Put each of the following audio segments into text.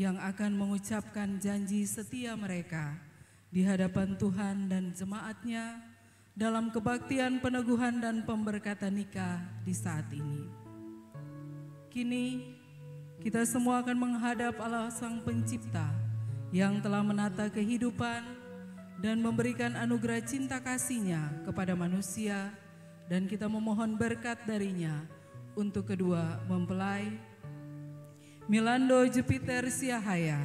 yang akan mengucapkan janji setia mereka di hadapan Tuhan dan jemaat-Nya dalam kebaktian peneguhan dan pemberkatan nikah di saat ini. Kini kita semua akan menghadap Allah Sang Pencipta yang telah menata kehidupan dan memberikan anugerah cinta kasih-Nya kepada manusia, dan kita memohon berkat darinya untuk kedua mempelai Milando Jupiter Siahaya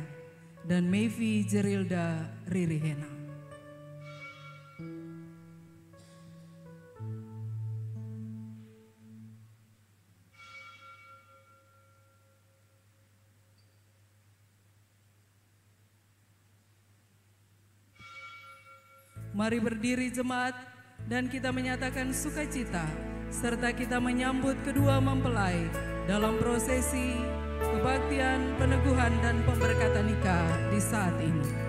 dan Mayvi Jerilda Ririhena. Mari berdiri jemaat dan kita menyatakan sukacita serta kita menyambut kedua mempelai dalam prosesi kebaktian peneguhan dan pemberkatan nikah di saat ini.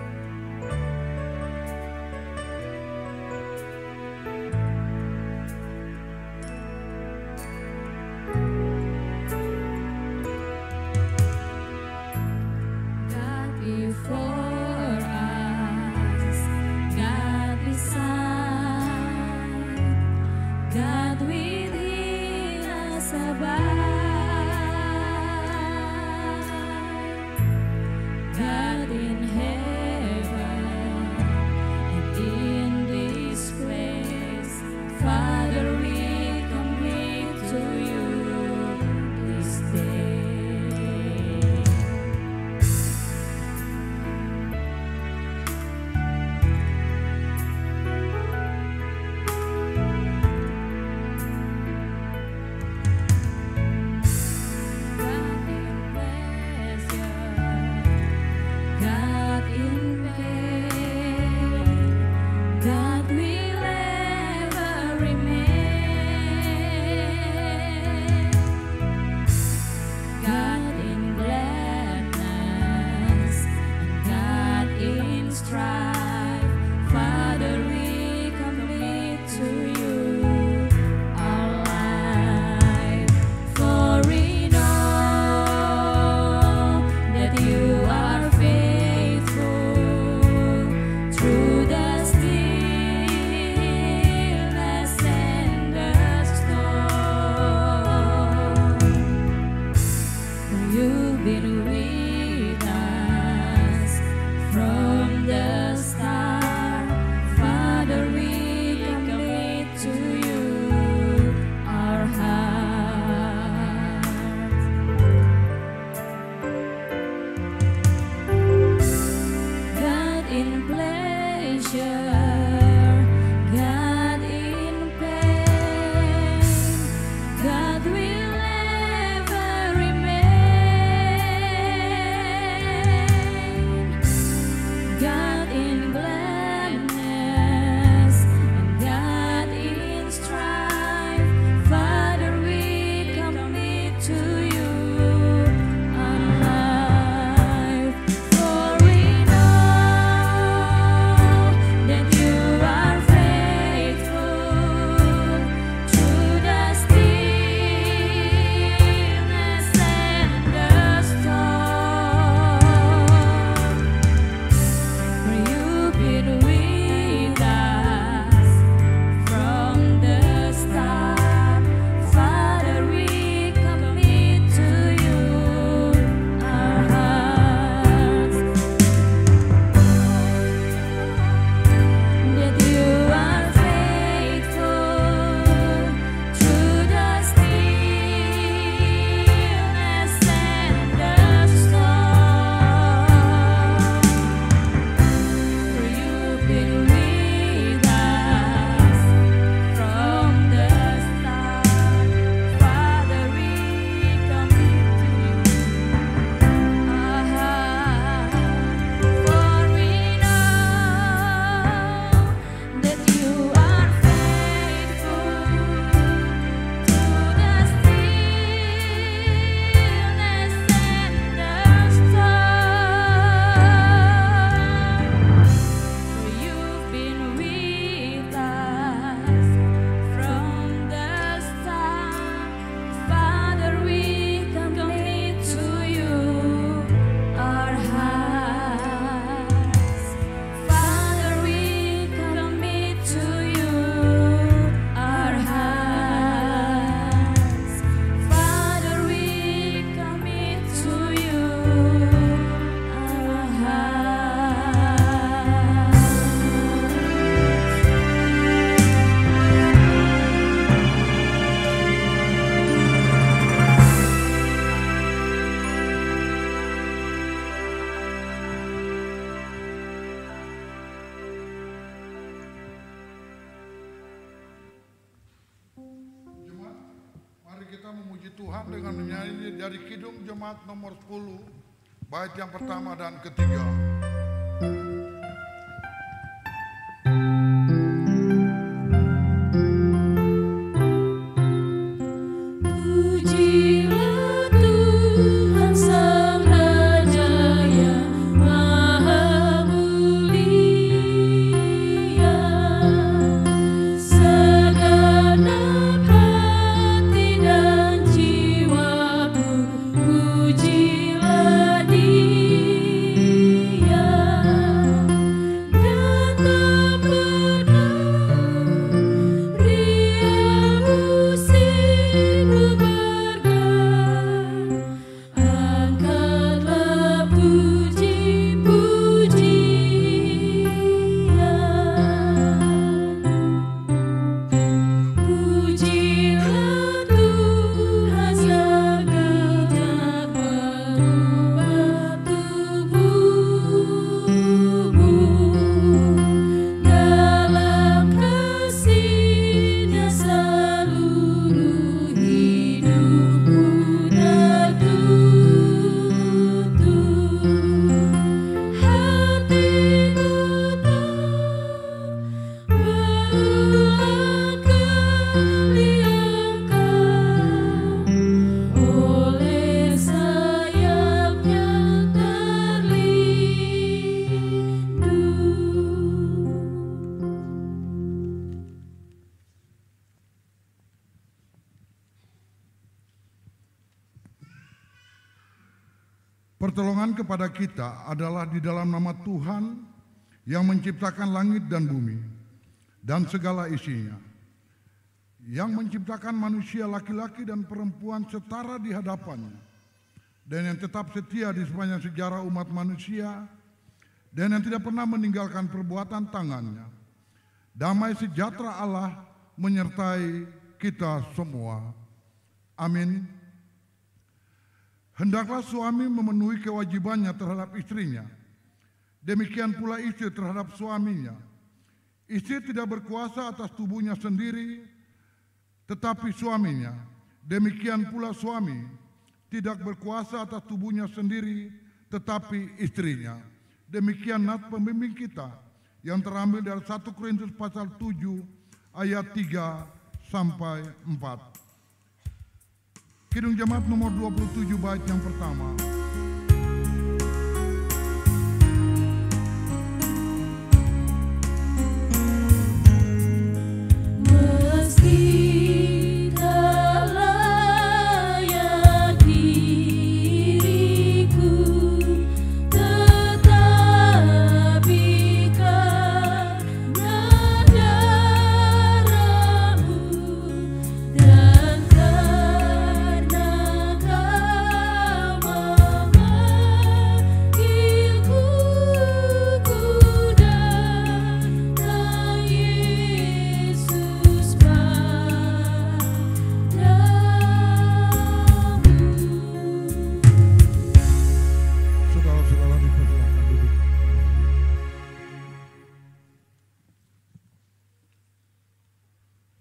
God in heaven. memuji Tuhan dengan menyanyi dari Kidung Jemaat nomor 10, bait yang pertama dan ketiga. Pertolongan kepada kita adalah di dalam nama Tuhan yang menciptakan langit dan bumi dan segala isinya, yang menciptakan manusia laki-laki dan perempuan setara di hadapannya, dan yang tetap setia di sepanjang sejarah umat manusia, dan yang tidak pernah meninggalkan perbuatan tangannya. Damai sejahtera Allah menyertai kita semua. Amin. Hendaklah suami memenuhi kewajibannya terhadap istrinya. Demikian pula istri terhadap suaminya. Istri tidak berkuasa atas tubuhnya sendiri, tetapi suaminya. Demikian pula suami tidak berkuasa atas tubuhnya sendiri, tetapi istrinya. Demikian nats pembimbing kita yang terambil dari 1 Korintus pasal 7 ayat 3 sampai 4. Kidung Jemaat nomor 27 bait yang pertama.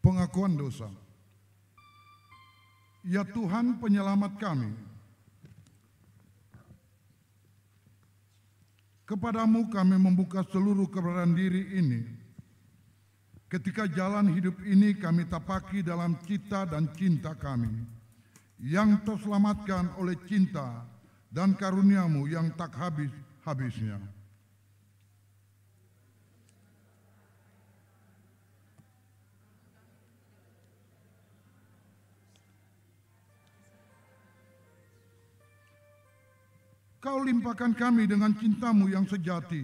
Pengakuan dosa. Ya Tuhan penyelamat kami, kepadamu kami membuka seluruh keberadaan diri ini. Ketika jalan hidup ini kami tapaki dalam cita dan cinta kami, yang terselamatkan oleh cinta dan karuniamu yang tak habis-habisnya. Kau limpahkan kami dengan cintamu yang sejati,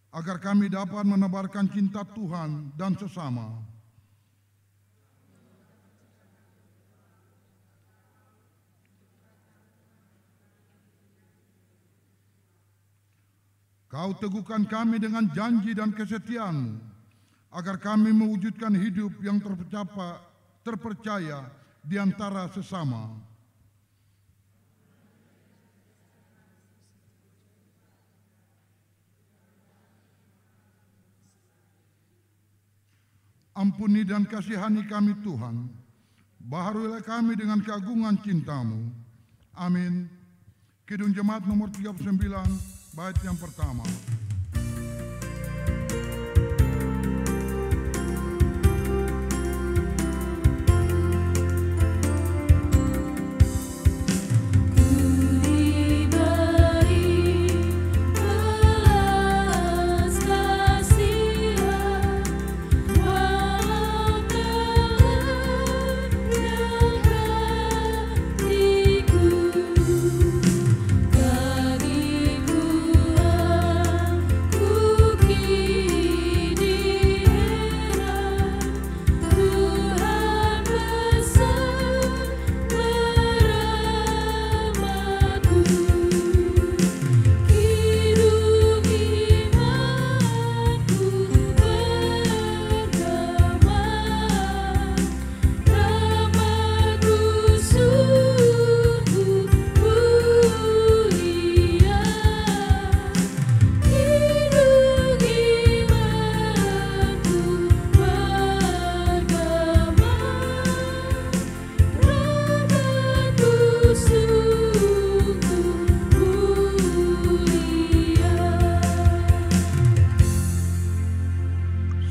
agar kami dapat menebarkan cinta Tuhan dan sesama. Kau teguhkan kami dengan janji dan kesetiaan-Mu, agar kami mewujudkan hidup yang terpercaya di antara sesama. Ampuni dan kasihani kami Tuhan, Baharuilah kami dengan keagungan cinta-Mu. Amin. Kidung Jemaat nomor 39, bait yang pertama.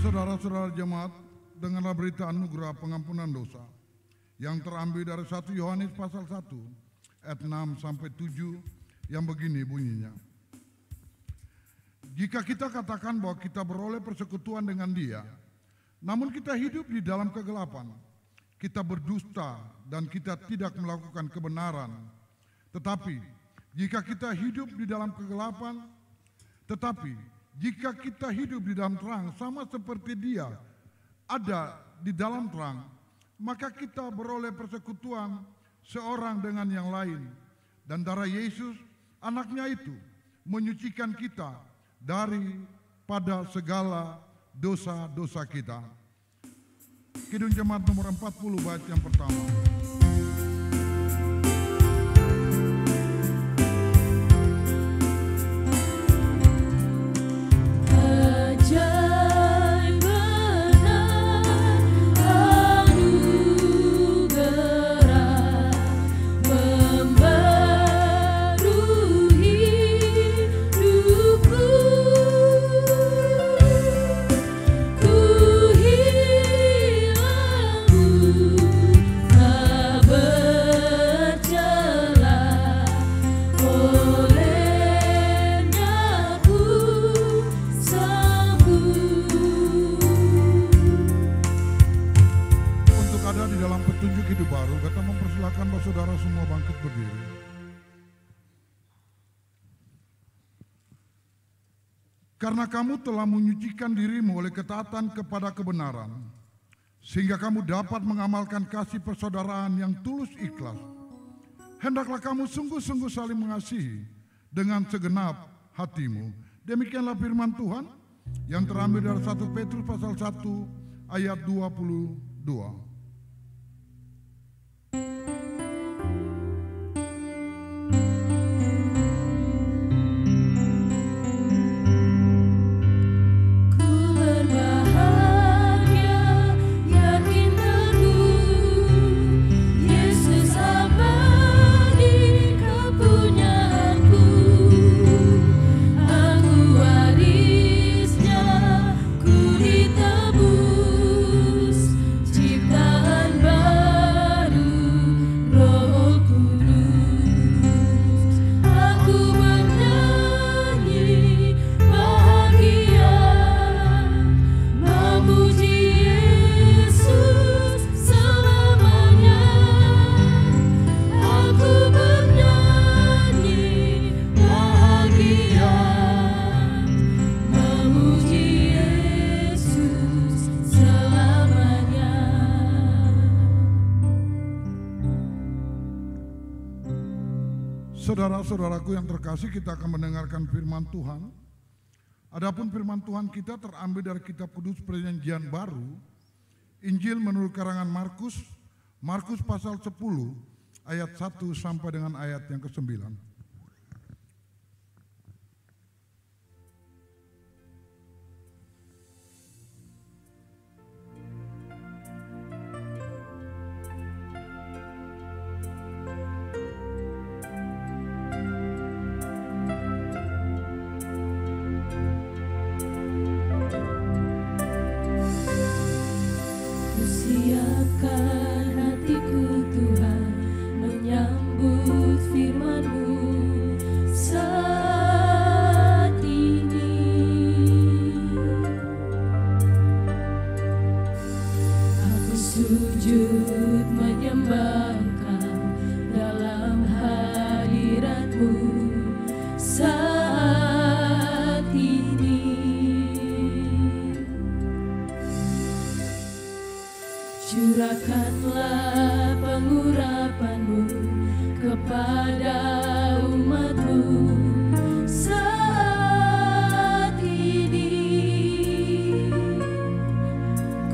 Saudara-saudara jemaat, dengarlah berita anugerah pengampunan dosa yang terambil dari 1 Yohanes pasal 1 ayat 6 sampai 7 yang begini bunyinya. Jika kita katakan bahwa kita beroleh persekutuan dengan Dia, namun kita hidup di dalam kegelapan, kita berdusta dan kita tidak melakukan kebenaran. Tetapi jika kita hidup di dalam kegelapan, jika kita hidup di dalam terang sama seperti Dia ada di dalam terang, maka kita beroleh persekutuan seorang dengan yang lain. Dan darah Yesus, anaknya itu, menyucikan kita daripada segala dosa-dosa kita. Kidung Jemaat nomor 40 bait yang pertama. Saudara semua bangkit berdiri. Karena kamu telah menyucikan dirimu oleh ketaatan kepada kebenaran, sehingga kamu dapat mengamalkan kasih persaudaraan yang tulus ikhlas. Hendaklah kamu sungguh-sungguh saling mengasihi dengan segenap hatimu. Demikianlah firman Tuhan yang terambil dari 1 Petrus pasal 1 ayat 22. Saudara-saudaraku yang terkasih, kita akan mendengarkan firman Tuhan. Adapun firman Tuhan kita terambil dari kitab Kudus Perjanjian Baru, Injil menurut karangan Markus, Markus pasal 10 ayat 1 sampai dengan ayat yang ke-9. saat ini. Curahkanlah pengurapan-Mu kepada umat-Mu saat ini.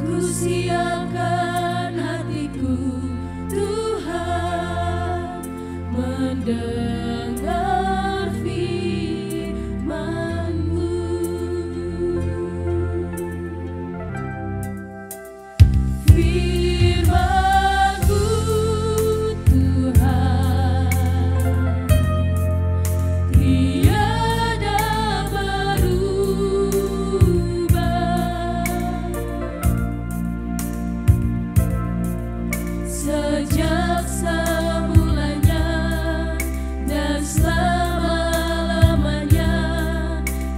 Ku siapkan hatiku, Tuhan, mendengar firman-Mu. Firman-Mu, Tuhan, tiada berubah. Sejak semulanya dan selama-lamanya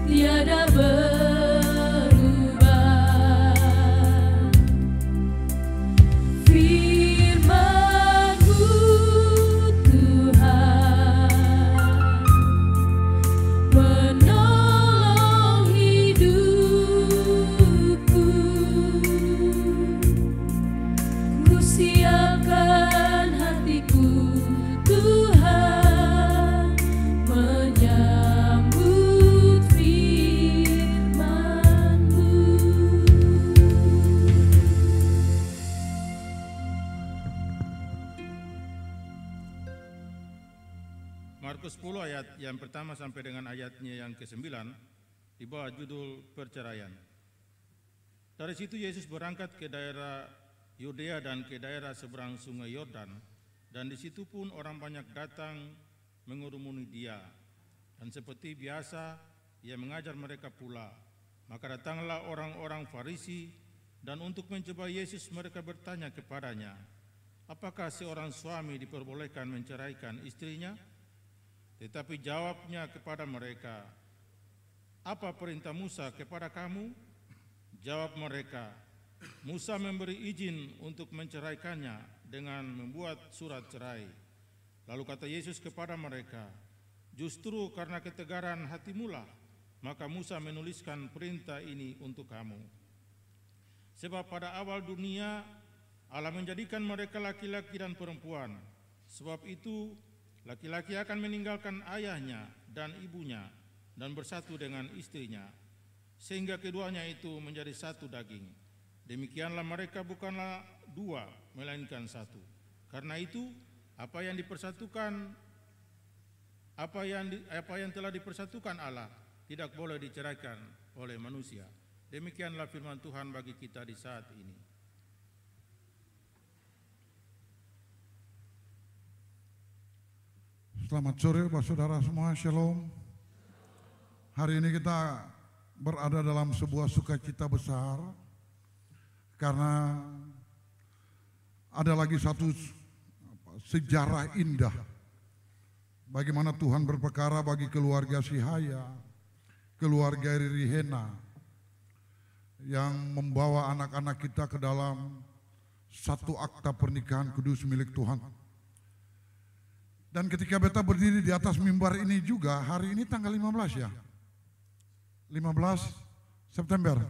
tiada berubah. Firman-Mu, Tuhan, menolong hidupku. Ku siapkan hatiku, Tuhan, menyambut firman-Mu. Markus 10 ayat yang pertama sampai dengan ayatnya yang ke-9 di bawah judul perceraian. Dari situ Yesus berangkat ke daerah Yudea dan ke daerah seberang sungai Yordan, dan di situ pun orang banyak datang mengurumuni Dia. Dan seperti biasa Ia mengajar mereka pula. Maka datanglah orang-orang Farisi, dan untuk mencoba Yesus mereka bertanya kepadanya, apakah seorang suami diperbolehkan menceraikan istrinya? Tetapi jawabnya kepada mereka, apa perintah Musa kepada kamu? Jawab mereka, Musa memberi izin untuk menceraikannya dengan membuat surat cerai. Lalu kata Yesus kepada mereka, justru karena ketegaran hatimulah, maka Musa menuliskan perintah ini untuk kamu. Sebab pada awal dunia Allah menjadikan mereka laki-laki dan perempuan. Sebab itu laki-laki akan meninggalkan ayahnya dan ibunya dan bersatu dengan istrinya, sehingga keduanya itu menjadi satu daging. Demikianlah mereka bukanlah dua, melainkan satu. Karena itu, apa yang telah dipersatukan Allah tidak boleh diceraikan oleh manusia. Demikianlah firman Tuhan bagi kita di saat ini. Selamat sore Bapak Saudara semua, Shalom. Hari ini kita berada dalam sebuah sukacita besar karena ada lagi satu sejarah indah bagaimana Tuhan berperkara bagi keluarga Sihaya, keluarga Riri Hena yang membawa anak-anak kita ke dalam satu akta pernikahan kudus milik Tuhan. Dan ketika beta berdiri di atas mimbar ini juga, hari ini tanggal 15 ya, 15 September.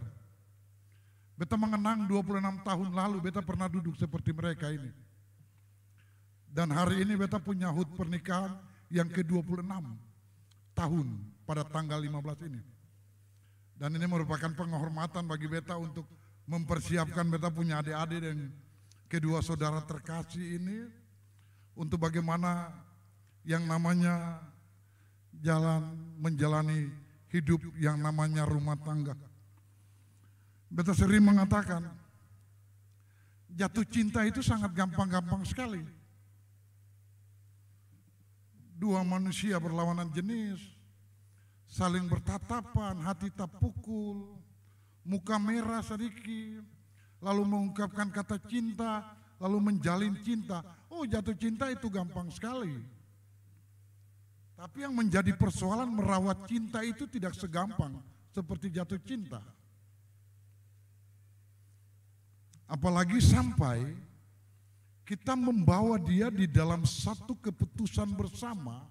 Beta mengenang 26 tahun lalu beta pernah duduk seperti mereka ini. Dan hari ini beta punya hut pernikahan yang ke-26 tahun pada tanggal 15 ini. Dan ini merupakan penghormatan bagi beta untuk mempersiapkan beta punya adik-adik dan kedua saudara terkasih ini untuk bagaimana yang namanya jalan menjalani hidup yang namanya rumah tangga. Beta sering mengatakan, jatuh cinta itu sangat gampang-gampang sekali. Dua manusia berlawanan jenis, saling bertatapan, hati tak pukul, muka merah sedikit, lalu mengungkapkan kata cinta, lalu menjalin cinta. Oh, jatuh cinta itu gampang sekali. Tapi yang menjadi persoalan merawat cinta itu tidak segampang seperti jatuh cinta. Apalagi sampai kita membawa dia di dalam satu keputusan bersama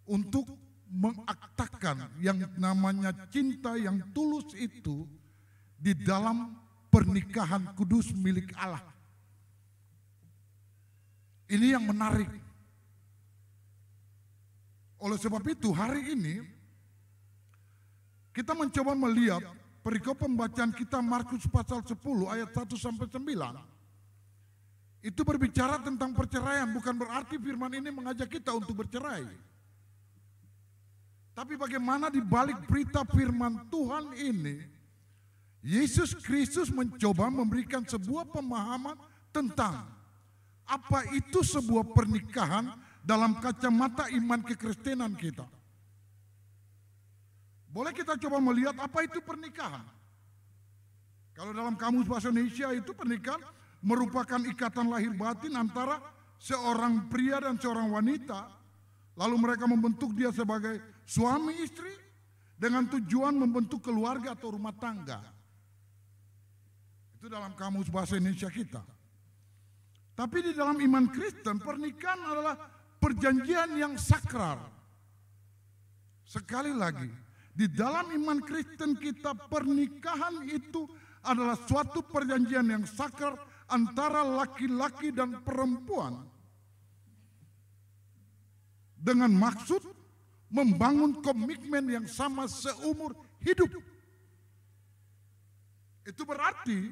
untuk mengaktakan yang namanya cinta yang tulus itu di dalam pernikahan kudus milik Allah. Ini yang menarik. Oleh sebab itu hari ini kita mencoba melihat perikop pembacaan kita Markus pasal 10 ayat 1 sampai 9. Itu berbicara tentang perceraian, bukan berarti firman ini mengajak kita untuk bercerai. Tapi bagaimana di balik berita firman Tuhan ini, Yesus Kristus mencoba memberikan sebuah pemahaman tentang apa itu sebuah pernikahan dalam kacamata iman kekristenan kita. Boleh kita coba melihat apa itu pernikahan. Kalau dalam kamus bahasa Indonesia itu pernikahan merupakan ikatan lahir batin antara seorang pria dan seorang wanita. Lalu mereka membentuk dia sebagai suami istri dengan tujuan membentuk keluarga atau rumah tangga. Itu dalam kamus bahasa Indonesia kita. Tapi di dalam iman Kristen pernikahan adalah perjanjian yang sakral. Sekali lagi, di dalam iman Kristen kita pernikahan itu adalah suatu perjanjian yang sakral antara laki-laki dan perempuan dengan maksud membangun komitmen yang sama seumur hidup. Itu berarti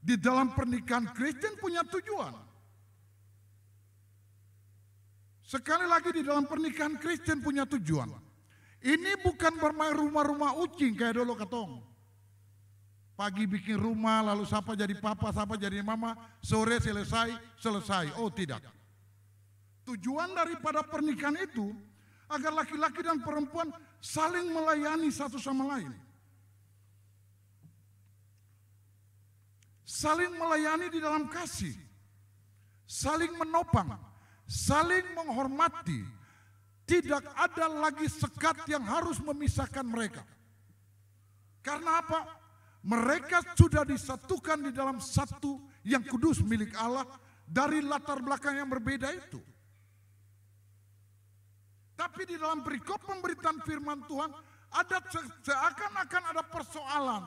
di dalam pernikahan Kristen punya tujuan. Sekali lagi di dalam pernikahan Kristen punya tujuan. Ini bukan bermain rumah-rumah ucing kayak dulu katong. Pagi bikin rumah, lalu siapa jadi papa, siapa jadi mama, sore selesai. Oh tidak. Tujuan daripada pernikahan itu agar laki-laki dan perempuan saling melayani satu sama lain. Saling melayani di dalam kasih. Saling menopang, saling menghormati. Tidak ada lagi sekat yang harus memisahkan mereka. Karena apa? Mereka sudah disatukan di dalam satu yang kudus milik Allah dari latar belakang yang berbeda itu. Tapi di dalam perikop pemberitaan firman Tuhan ada seakan-akan ada persoalan.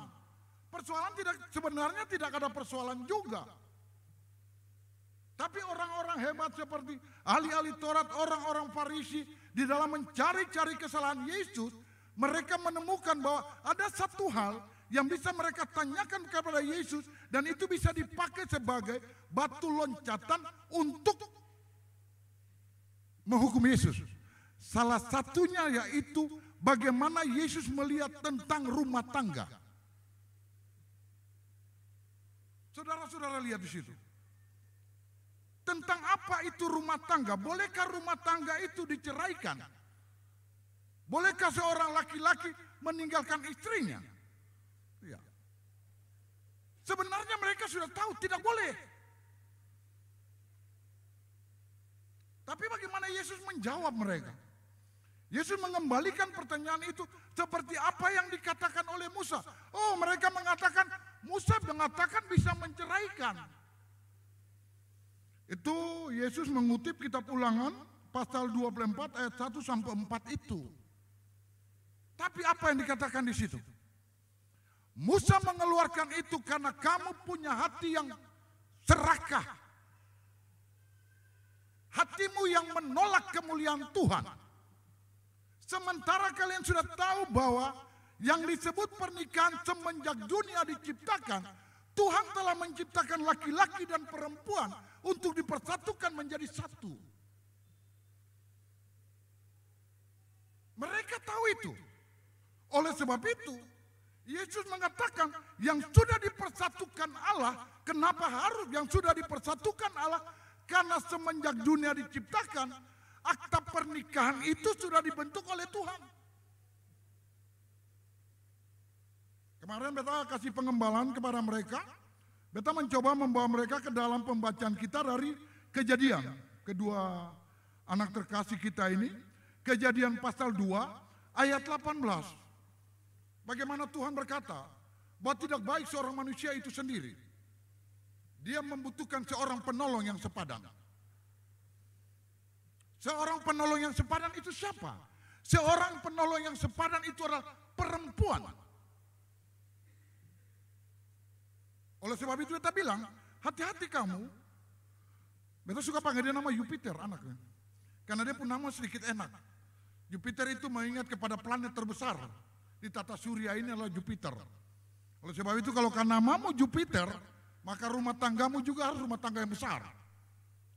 Persoalan sebenarnya tidak ada persoalan juga. Tapi orang-orang hebat seperti ahli-ahli Taurat, orang-orang Farisi di dalam mencari-cari kesalahan Yesus, mereka menemukan bahwa ada satu hal yang bisa mereka tanyakan kepada Yesus dan itu bisa dipakai sebagai batu loncatan untuk menghukum Yesus. Salah satunya yaitu bagaimana Yesus melihat tentang rumah tangga. Saudara-saudara lihat di situ. Tentang apa itu rumah tangga? Bolehkah rumah tangga itu diceraikan? Bolehkah seorang laki-laki meninggalkan istrinya? Ya. Sebenarnya mereka sudah tahu tidak boleh. Tapi bagaimana Yesus menjawab mereka? Yesus mengembalikan pertanyaan itu seperti apa yang dikatakan oleh Musa. Oh, mereka mengatakan, Musa mengatakan bisa menceraikan. Itu Yesus mengutip kitab Ulangan pasal 24 ayat 1 sampai 4 itu. Tapi apa yang dikatakan di situ? Musa mengeluarkan itu karena kamu punya hati yang serakah. Hatimu yang menolak kemuliaan Tuhan. Sementara kalian sudah tahu bahwa yang disebut pernikahan semenjak dunia diciptakan, Tuhan telah menciptakan laki-laki dan perempuan untuk dipersatukan menjadi satu. Mereka tahu itu. Oleh sebab itu, Yesus mengatakan yang sudah dipersatukan Allah, kenapa harus yang sudah dipersatukan Allah? Karena semenjak dunia diciptakan, akta pernikahan itu sudah dibentuk oleh Tuhan. Kemarin beta kasih pengembalan kepada mereka. Beta mencoba membawa mereka ke dalam pembacaan kita dari Kejadian. Kedua anak terkasih kita ini. Kejadian pasal 2 ayat 18. Bagaimana Tuhan berkata bahwa tidak baik seorang manusia itu sendiri. Dia membutuhkan seorang penolong yang sepadan. Seorang penolong yang sepadan itu siapa? Seorang penolong yang sepadan itu adalah perempuan. Oleh sebab itu kita bilang, hati-hati kamu. Beta suka panggil dia nama Jupiter anaknya. Karena dia pun nama sedikit enak. Jupiter itu mengingat kepada planet terbesar di tata surya ini adalah Jupiter. Oleh sebab itu kalau namamu Jupiter, maka rumah tanggamu juga harus rumah tangga yang besar.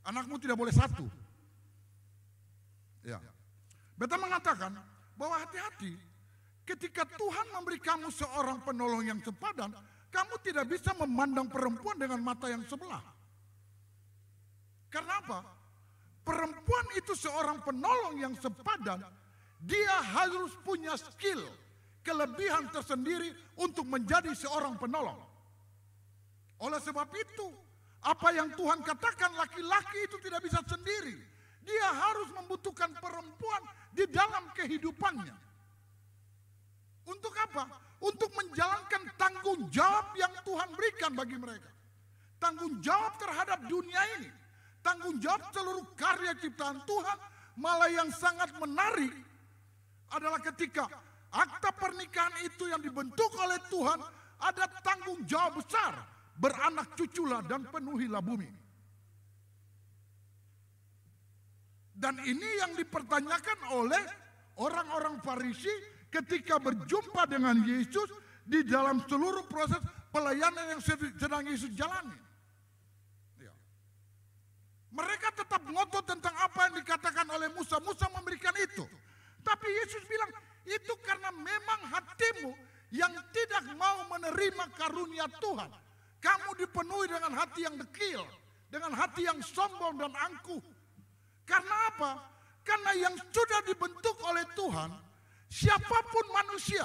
Anakmu tidak boleh satu. Ya. Beta mengatakan bahwa hati-hati ketika Tuhan memberi kamu seorang penolong yang sepadan, kamu tidak bisa memandang perempuan dengan mata yang sebelah. Karena apa? Perempuan itu seorang penolong yang sepadan, dia harus punya skill, kelebihan tersendiri untuk menjadi seorang penolong. Oleh sebab itu, apa yang Tuhan katakan laki-laki itu tidak bisa sendiri. Dia harus membutuhkan perempuan di dalam kehidupannya. Untuk apa? Untuk menjalankan tanggung jawab yang Tuhan berikan bagi mereka. Tanggung jawab terhadap dunia ini. Tanggung jawab seluruh karya ciptaan Tuhan. Malah yang sangat menarik adalah ketika akta pernikahan itu yang dibentuk oleh Tuhan, ada tanggung jawab besar. Beranak cuculah dan penuhilah bumi. Dan ini yang dipertanyakan oleh orang-orang Farisi ketika berjumpa dengan Yesus di dalam seluruh proses pelayanan yang sedang Yesus jalani. Ya. Mereka tetap ngotot tentang apa yang dikatakan oleh Musa. Musa memberikan itu. Tapi Yesus bilang, itu karena memang hatimu yang tidak mau menerima karunia Tuhan. Kamu dipenuhi dengan hati yang dekil, dengan hati yang sombong dan angkuh. Karena apa? Karena yang sudah dibentuk oleh Tuhan, siapapun manusia,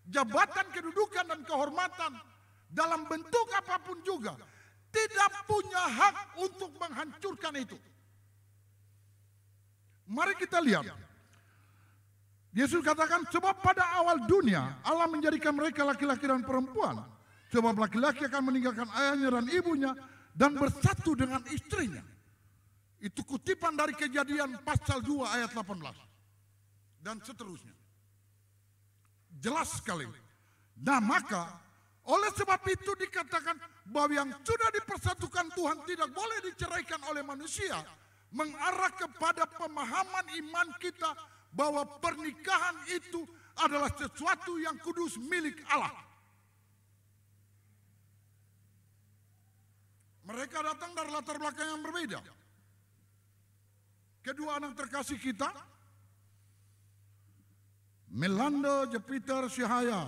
jabatan, kedudukan, dan kehormatan, dalam bentuk apapun juga, tidak punya hak untuk menghancurkan itu. Mari kita lihat. Yesus katakan, sebab pada awal dunia, Allah menjadikan mereka laki-laki dan perempuan. Sebab laki-laki akan meninggalkan ayahnya dan ibunya dan bersatu dengan istrinya. Itu kutipan dari Kejadian pasal 2 ayat 18. Dan seterusnya. Jelas sekali. Nah maka, oleh sebab itu dikatakan bahwa yang sudah dipersatukan Tuhan tidak boleh diceraikan oleh manusia. Mengarah kepada pemahaman iman kita bahwa pernikahan itu adalah sesuatu yang kudus milik Allah. Mereka datang dari latar belakang yang berbeda. Kedua anak terkasih kita, Melando Jupiter Syahaya,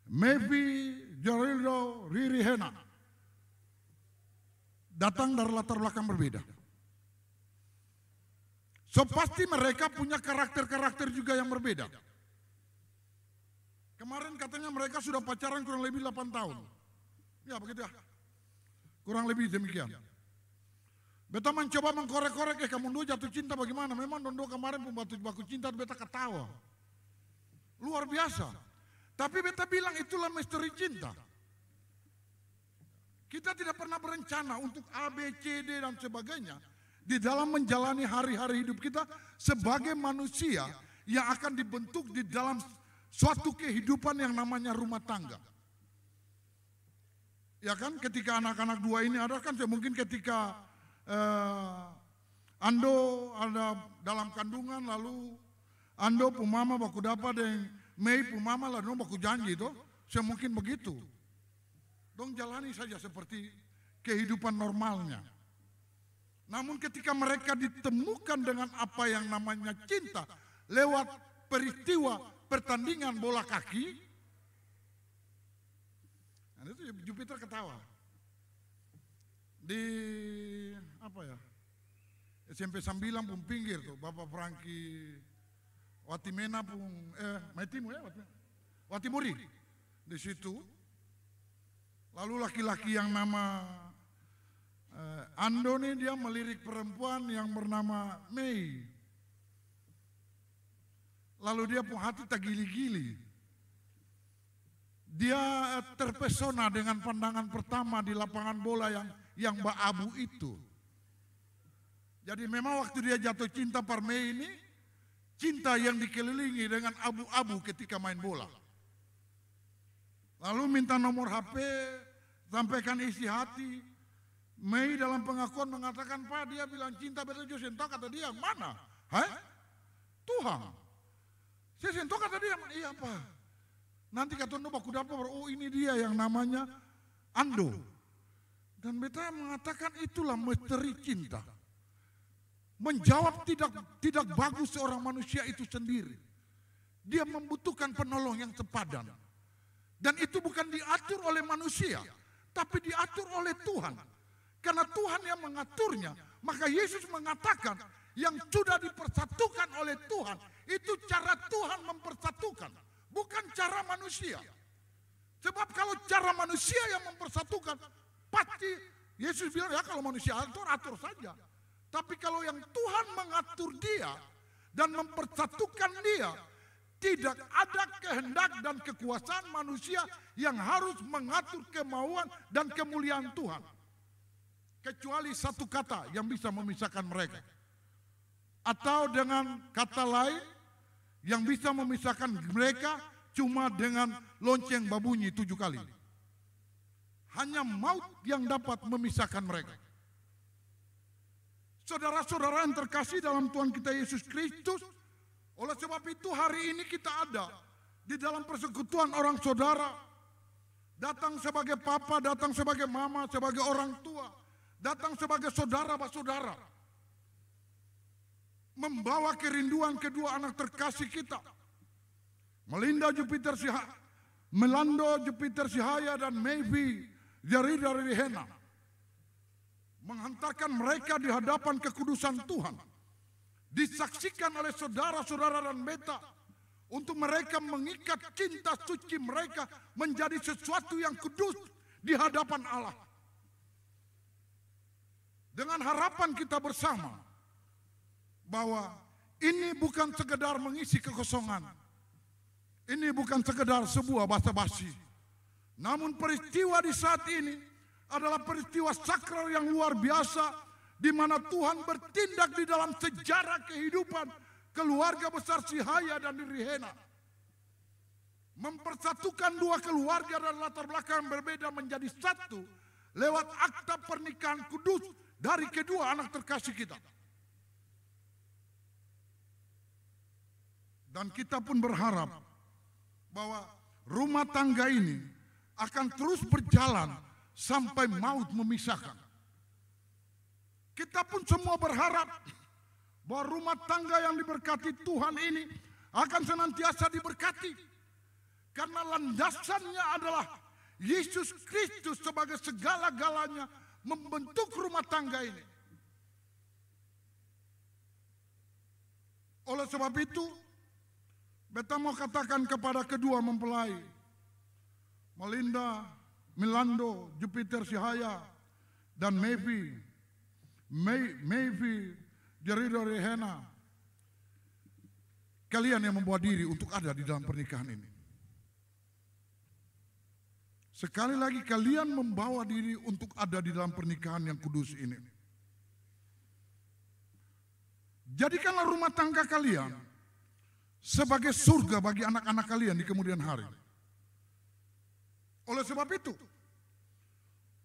Mevi Jarildo Riri Hena, datang dari latar belakang berbeda. So pasti mereka punya karakter-karakter juga yang berbeda. Kemarin katanya mereka sudah pacaran kurang lebih 8 tahun. Ya begitu ya. Kurang lebih demikian. Beta mencoba mengkorek-korek, kamu dua jatuh cinta bagaimana? Memang Dondo kemarin pembantu baku cinta, beta ketawa. Luar biasa. Tapi beta bilang itulah misteri cinta. Kita tidak pernah berencana untuk A, B, C, D dan sebagainya. Di dalam menjalani hari-hari hidup kita sebagai manusia yang akan dibentuk di dalam suatu kehidupan yang namanya rumah tangga. Ya kan, ketika anak-anak dua ini ada kan, mungkin ketika Ando ada dalam kandungan, lalu Ando pumama baku dapat dan Mei pumama lalu baku janji itu, semungkin begitu. Dong jalani saja seperti kehidupan normalnya. Namun ketika mereka ditemukan dengan apa yang namanya cinta lewat peristiwa pertandingan bola kaki, nah itu Jupiter ketawa. Di apa ya, SMP 9 pun pinggir tuh, Bapak Franky Watimena pun Maitimu ya, Watimuri di situ. Lalu laki-laki yang nama Ando nih, dia melirik perempuan yang bernama Mei. Lalu dia pun hati tak gili-gili. Dia terpesona dengan pandangan pertama di lapangan bola yang abu itu. Jadi memang waktu dia jatuh cinta par Mei ini, Cinta yang dikelilingi dengan abu-abu ketika main bola. Lalu minta nomor HP, sampaikan isi hati. Mei dalam pengakuan mengatakan, Pak, dia bilang cinta betul jo sentok, kata dia, mana? Hah? Tuhan. Saya sentok kata dia, iya Pak. Nanti kata Ndo baku dapur, oh ini dia yang namanya Ando. Dan beta mengatakan itulah misteri cinta. Menjawab tidak bagus seorang manusia itu sendiri. Dia membutuhkan penolong yang sepadan. Dan itu bukan diatur oleh manusia, tapi diatur oleh Tuhan. Karena Tuhan yang mengaturnya, maka Yesus mengatakan yang sudah dipersatukan oleh Tuhan, itu cara Tuhan mempersatukan, bukan cara manusia. Sebab kalau cara manusia yang mempersatukan, pasti Yesus bilang ya kalau manusia atur saja. Tapi kalau yang Tuhan mengatur dia dan mempersatukan dia, tidak ada kehendak dan kekuasaan manusia yang harus mengatur kemauan dan kemuliaan Tuhan. Kecuali satu kata yang bisa memisahkan mereka. Atau dengan kata lain yang bisa memisahkan mereka cuma dengan lonceng babunyi 7 kali. Hanya maut yang dapat memisahkan mereka. Saudara-saudara yang terkasih dalam Tuhan kita Yesus Kristus, oleh sebab itu hari ini kita ada di dalam persekutuan orang saudara. Datang sebagai papa, datang sebagai mama, sebagai orang tua, datang sebagai saudara-saudara. Membawa kerinduan kedua anak terkasih kita. Melando Jupiter Sihaya dan Maybe Jarida Rihena. Menghantarkan mereka di hadapan kekudusan Tuhan. Disaksikan oleh saudara-saudara dan beta. Untuk mereka mengikat cinta suci mereka menjadi sesuatu yang kudus di hadapan Allah. Dengan harapan kita bersama bahwa ini bukan sekedar mengisi kekosongan. Ini bukan sekedar sebuah basa-basi. Namun peristiwa di saat ini adalah peristiwa sakral yang luar biasa di mana Tuhan bertindak di dalam sejarah kehidupan keluarga besar Sihaya dan Rihena. Mempersatukan dua keluarga dan latar belakang berbeda menjadi satu lewat akta pernikahan kudus dari kedua anak terkasih kita. Dan kita pun berharap bahwa rumah tangga ini akan terus berjalan sampai maut memisahkan. Kita pun semua berharap bahwa rumah tangga yang diberkati Tuhan ini akan senantiasa diberkati. Karena landasannya adalah Yesus Kristus sebagai segala-galanya membentuk rumah tangga ini. Oleh sebab itu, beta mau katakan kepada kedua mempelai, Melando, Jupiter Sihaya, dan Maybe Jarida Rihena. Kalian yang membawa diri untuk ada di dalam pernikahan ini. Sekali lagi kalian membawa diri untuk ada di dalam pernikahan yang kudus ini. Jadikanlah rumah tangga kalian sebagai surga bagi anak-anak kalian di kemudian hari. Oleh sebab itu,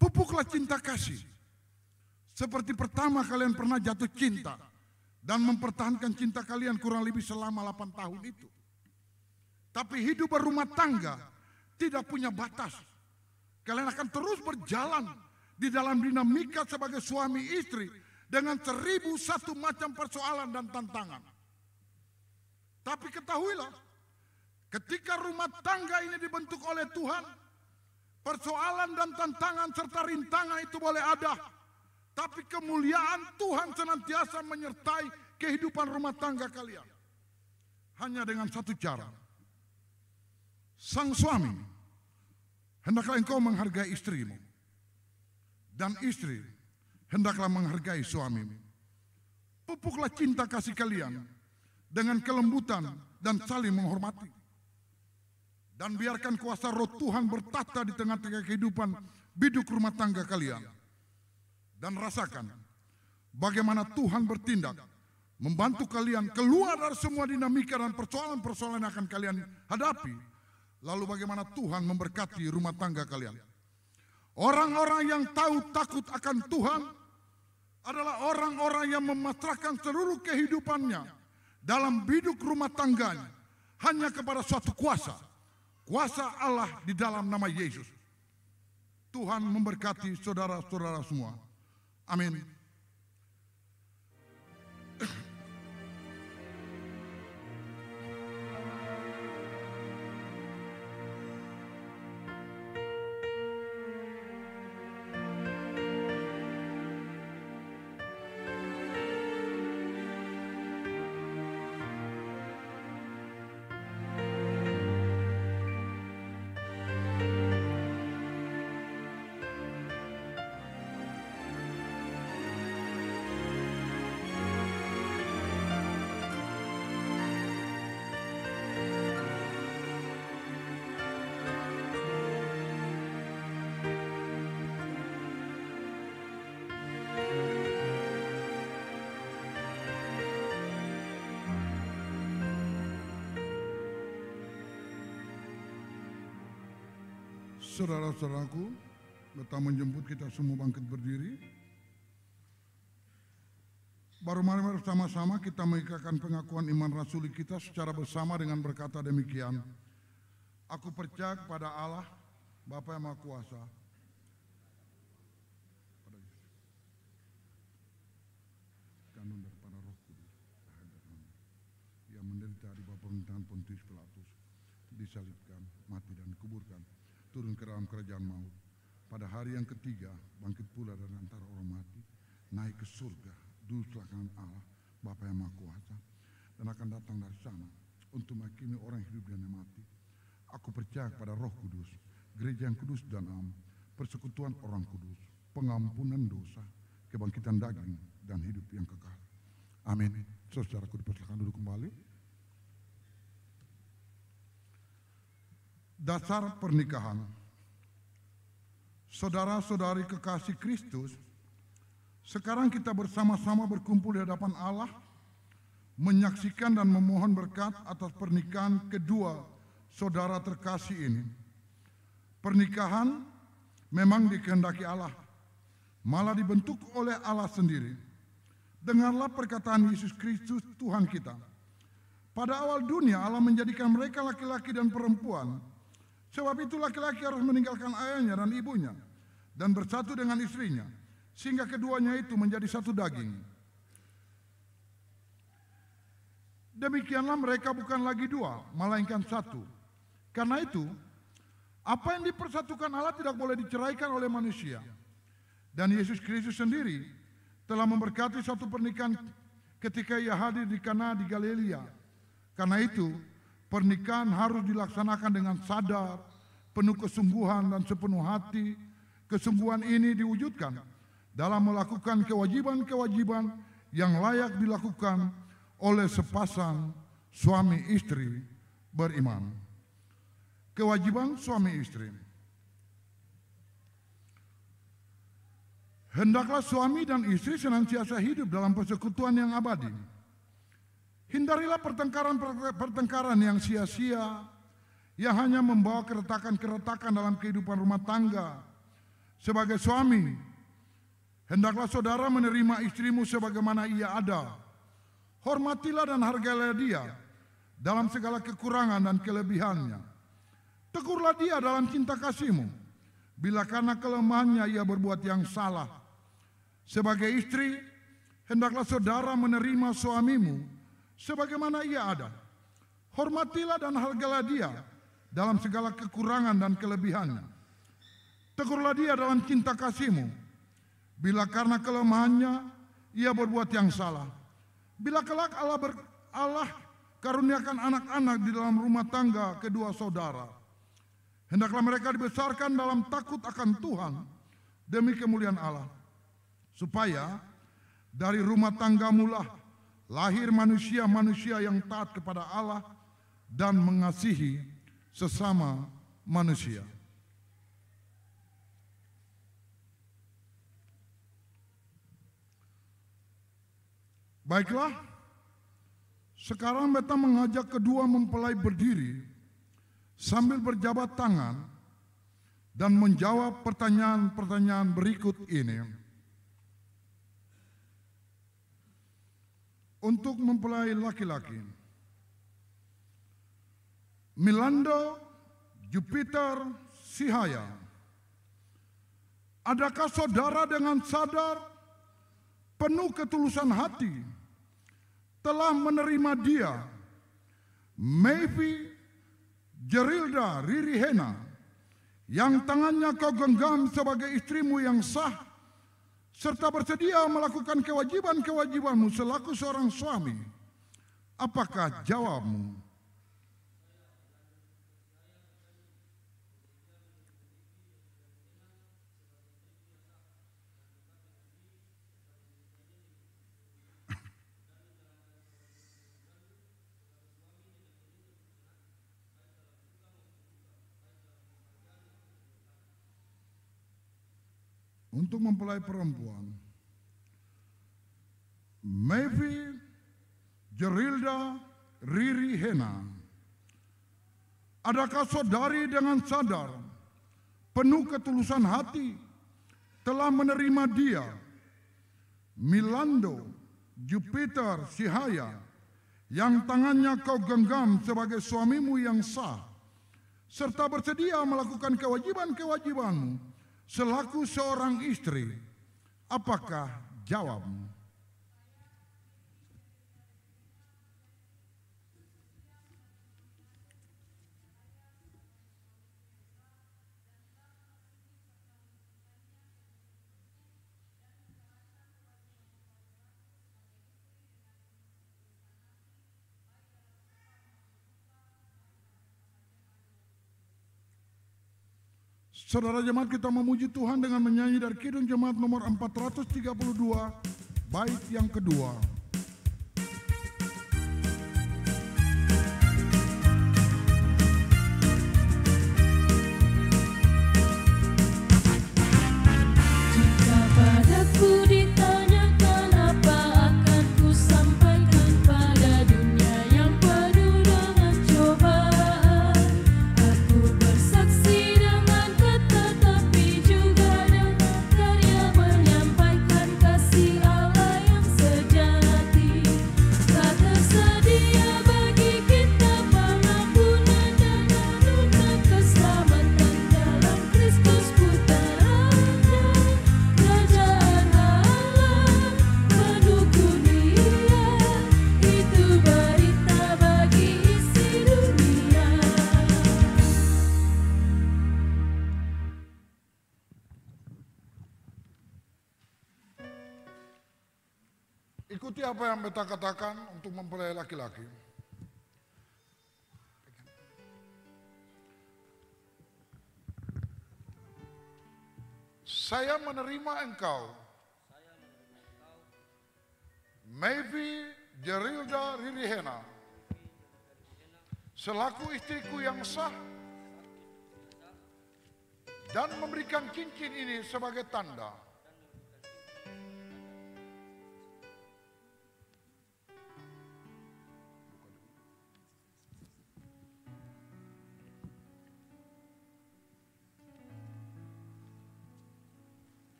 pupuklah cinta kasih. Seperti pertama kalian pernah jatuh cinta dan mempertahankan cinta kalian kurang lebih selama 8 tahun itu. Tapi hidup berumah tangga tidak punya batas. Kalian akan terus berjalan di dalam dinamika sebagai suami istri dengan 1001 macam persoalan dan tantangan. Tapi ketahuilah, ketika rumah tangga ini dibentuk oleh Tuhan, persoalan dan tantangan serta rintangan itu boleh ada. Tapi kemuliaan Tuhan senantiasa menyertai kehidupan rumah tangga kalian. Hanya dengan satu cara. Sang suami, hendaklah engkau menghargai istrimu. Dan istri, hendaklah menghargai suamimu. Pupuklah cinta kasih kalian dengan kelembutan dan saling menghormati. Dan biarkan kuasa roh Tuhan bertata di tengah-tengah kehidupan biduk rumah tangga kalian. Dan rasakan bagaimana Tuhan bertindak membantu kalian keluar dari semua dinamika dan persoalan-persoalan yang akan kalian hadapi. Lalu bagaimana Tuhan memberkati rumah tangga kalian. Orang-orang yang tahu takut akan Tuhan adalah orang-orang yang memasrahkan seluruh kehidupannya dalam biduk rumah tangganya hanya kepada suatu kuasa. Kuasa Allah di dalam nama Yesus. Tuhan memberkati saudara-saudara semua. Amin. Saudara-saudaraku, betah menjemput kita semua bangkit berdiri. Baru mari bersama-sama kita mengikrarkan pengakuan iman rasuli kita secara bersama dengan berkata demikian. Aku percaya kepada Allah, Bapa yang Maha Kuasa, kandung daripada Roh Kudus, yang menderita di bawah pemerintahan Pontius Pilatus, disalibkan, mati dan dikuburkan, turun ke dalam kerajaan maut. Pada hari yang ketiga, bangkit pula dari antara orang mati, naik ke surga, duduk sebelah kanan Allah, Bapa yang Maha Kuasa, dan akan datang dari sana untuk menghakimi orang hidup dan yang mati. Aku percaya kepada Roh Kudus, gereja yang kudus dan am, persekutuan orang kudus, pengampunan dosa, kebangkitan daging, dan hidup yang kekal. Amin. Saudaraku dipersilakan duduk kembali. Dasar pernikahan. Saudara-saudari kekasih Kristus, sekarang kita bersama-sama berkumpul di hadapan Allah, menyaksikan dan memohon berkat atas pernikahan kedua saudara terkasih ini. Pernikahan memang dikehendaki Allah, malah dibentuk oleh Allah sendiri. Dengarlah perkataan Yesus Kristus Tuhan kita. Pada awal dunia Allah menjadikan mereka laki-laki dan perempuan. Sebab itu laki-laki harus meninggalkan ayahnya dan ibunya dan bersatu dengan istrinya, sehingga keduanya itu menjadi satu daging. Demikianlah mereka bukan lagi dua, melainkan satu. Karena itu, apa yang dipersatukan Allah tidak boleh diceraikan oleh manusia. Dan Yesus Kristus sendiri telah memberkati satu pernikahan ketika ia hadir di Kana di Galilea. Karena itu, pernikahan harus dilaksanakan dengan sadar, penuh kesungguhan dan sepenuh hati. Kesungguhan ini diwujudkan dalam melakukan kewajiban-kewajiban yang layak dilakukan oleh sepasang suami istri beriman. Kewajiban suami istri. Hendaklah suami dan istri senantiasa hidup dalam persekutuan yang abadi. Hindarilah pertengkaran yang sia-sia, yang hanya membawa keretakan-keretakan dalam kehidupan rumah tangga. Sebagai suami, hendaklah saudara menerima istrimu sebagaimana ia ada. Hormatilah dan hargailah dia dalam segala kekurangan dan kelebihannya. Tegurlah dia dalam cinta kasihmu, bila karena kelemahannya ia berbuat yang salah. Sebagai istri, hendaklah saudara menerima suamimu sebagaimana ia ada. Hormatilah dan hargailah dia dalam segala kekurangan dan kelebihannya. Tegurlah dia dalam cinta kasihmu, bila karena kelemahannya ia berbuat yang salah. Bila kelak Allah karuniakan anak-anak di dalam rumah tangga kedua saudara, hendaklah mereka dibesarkan dalam takut akan Tuhan demi kemuliaan Allah, supaya dari rumah tanggamulah lahir manusia-manusia yang taat kepada Allah dan mengasihi sesama manusia. Baiklah, Sekarang beta mengajak kedua mempelai berdiri sambil berjabat tangan dan menjawab pertanyaan-pertanyaan berikut ini. Untuk mempelai laki-laki, Milando Jupiter Sihaya, adakah saudara dengan sadar, penuh ketulusan hati, telah menerima dia, Mayvi Gerilda Ririhena, yang tangannya kau genggam sebagai istrimu yang sah, serta bersedia melakukan kewajiban-kewajibanmu selaku seorang suami? Apakah jawabmu? Untuk mempelai perempuan, Mayvi Gerilda Ririhena, adakah saudari dengan sadar, penuh ketulusan hati, telah menerima dia, Milando Jupiter Sihaya, yang tangannya kau genggam sebagai suamimu yang sah, serta bersedia melakukan kewajiban-kewajibanmu selaku seorang istri? Apakah jawabmu? Saudara jemaat, kita memuji Tuhan dengan menyanyi dari Kidung Jemaat nomor 432, bait yang kedua. Jika padaku ditanyakan apa akan ku sampaikan pada dunia yang penuh dengan cobaan, aku bersaksi dengan tetapi juga dengan karya menyampaikan kasih Allah yang sejati. Tak tersedia bagi kita pengampunan dan anugerah keselamatan dalam Kristus putranya. Kerajaan Allah penuh dunia, itu berita bagi isi dunia. Ikuti apa yang beta katakan untuk mempelai laki-laki. Saya menerima engkau, Mayvi Gerilda Ririhena, selaku istriku yang sah, dan memberikan cincin ini sebagai tanda.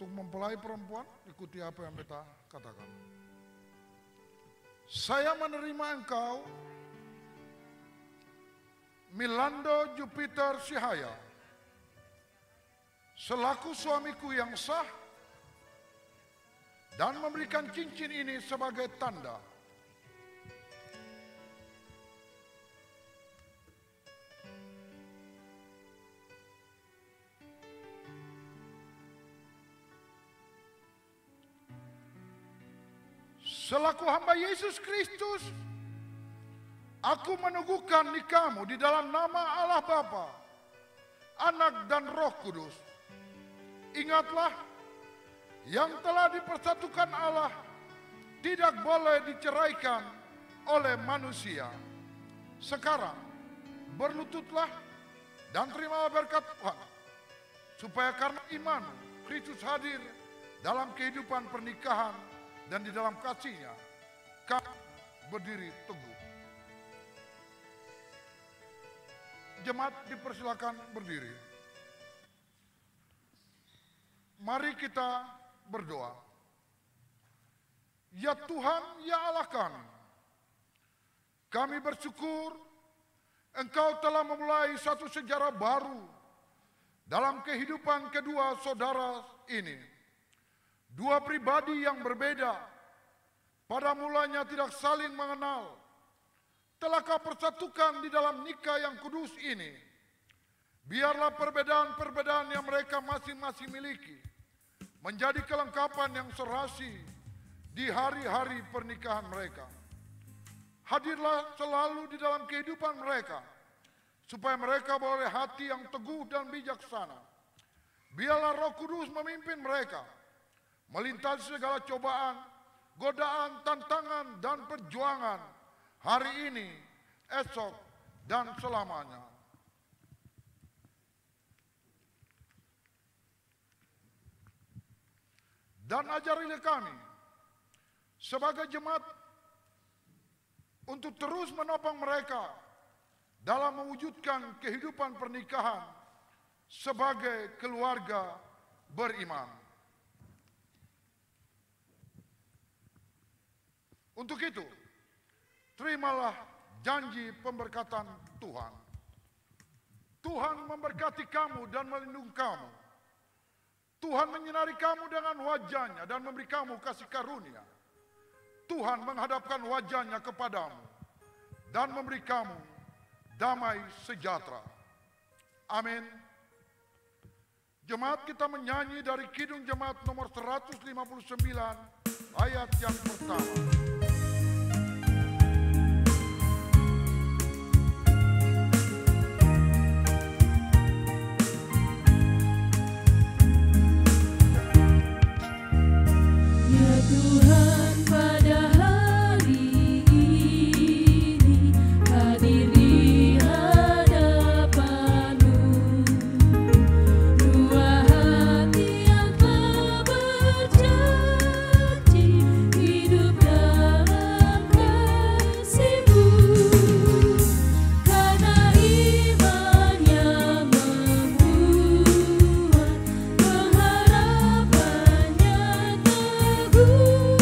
Untuk mempelai perempuan, ikuti apa yang beta katakan. Saya menerima engkau, Milando Jupiter Sihaya, selaku suamiku yang sah, dan memberikan cincin ini sebagai tanda. Selaku hamba Yesus Kristus, aku meneguhkan nikahmu di dalam nama Allah Bapa, Anak dan Roh Kudus. Ingatlah, yang telah dipersatukan Allah tidak boleh diceraikan oleh manusia. Sekarang berlututlah dan terimalah berkat Tuhan, supaya karena iman Kristus hadir dalam kehidupan pernikahan dan di dalam kasihnya, kami berdiri teguh. Jemaat dipersilakan berdiri. Mari kita berdoa. Ya Tuhan, ya Allah kami bersyukur Engkau telah memulai satu sejarah baru dalam kehidupan kedua saudara ini. Dua pribadi yang berbeda, pada mulanya tidak saling mengenal, telah Kau persatukan di dalam nikah yang kudus ini. Biarlah perbedaan-perbedaan yang mereka masing-masing miliki menjadi kelengkapan yang serasi di hari-hari pernikahan mereka. Hadirlah selalu di dalam kehidupan mereka, supaya mereka beroleh hati yang teguh dan bijaksana. Biarlah Roh Kudus memimpin mereka melintasi segala cobaan, godaan, tantangan, dan perjuangan hari ini, esok, dan selamanya. Dan ajarilah kami sebagai jemaat untuk terus menopang mereka dalam mewujudkan kehidupan pernikahan sebagai keluarga beriman. Untuk itu, terimalah janji pemberkatan Tuhan. Tuhan memberkati kamu dan melindungi kamu. Tuhan menyinari kamu dengan wajah-Nya dan memberi kamu kasih karunia. Tuhan menghadapkan wajah-Nya kepadamu dan memberi kamu damai sejahtera. Amin. Jemaat, kita menyanyi dari Kidung Jemaat nomor 159 ayat yang pertama. Tuhan, pada hari ini hadir di hadapan-Mu, dua hati yang telah berjanji hidup dalam kasih-Mu, karena iman yang membuat pengharapannya teguh.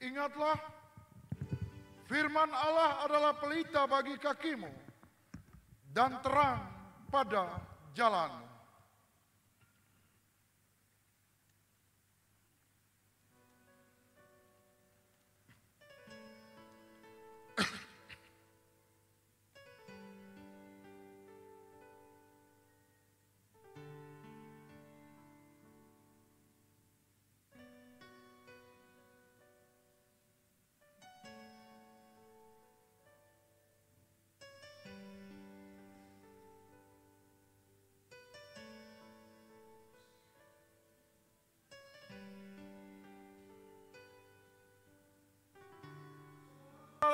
Ingatlah, firman Allah adalah pelita bagi kakimu dan terang pada jalanmu.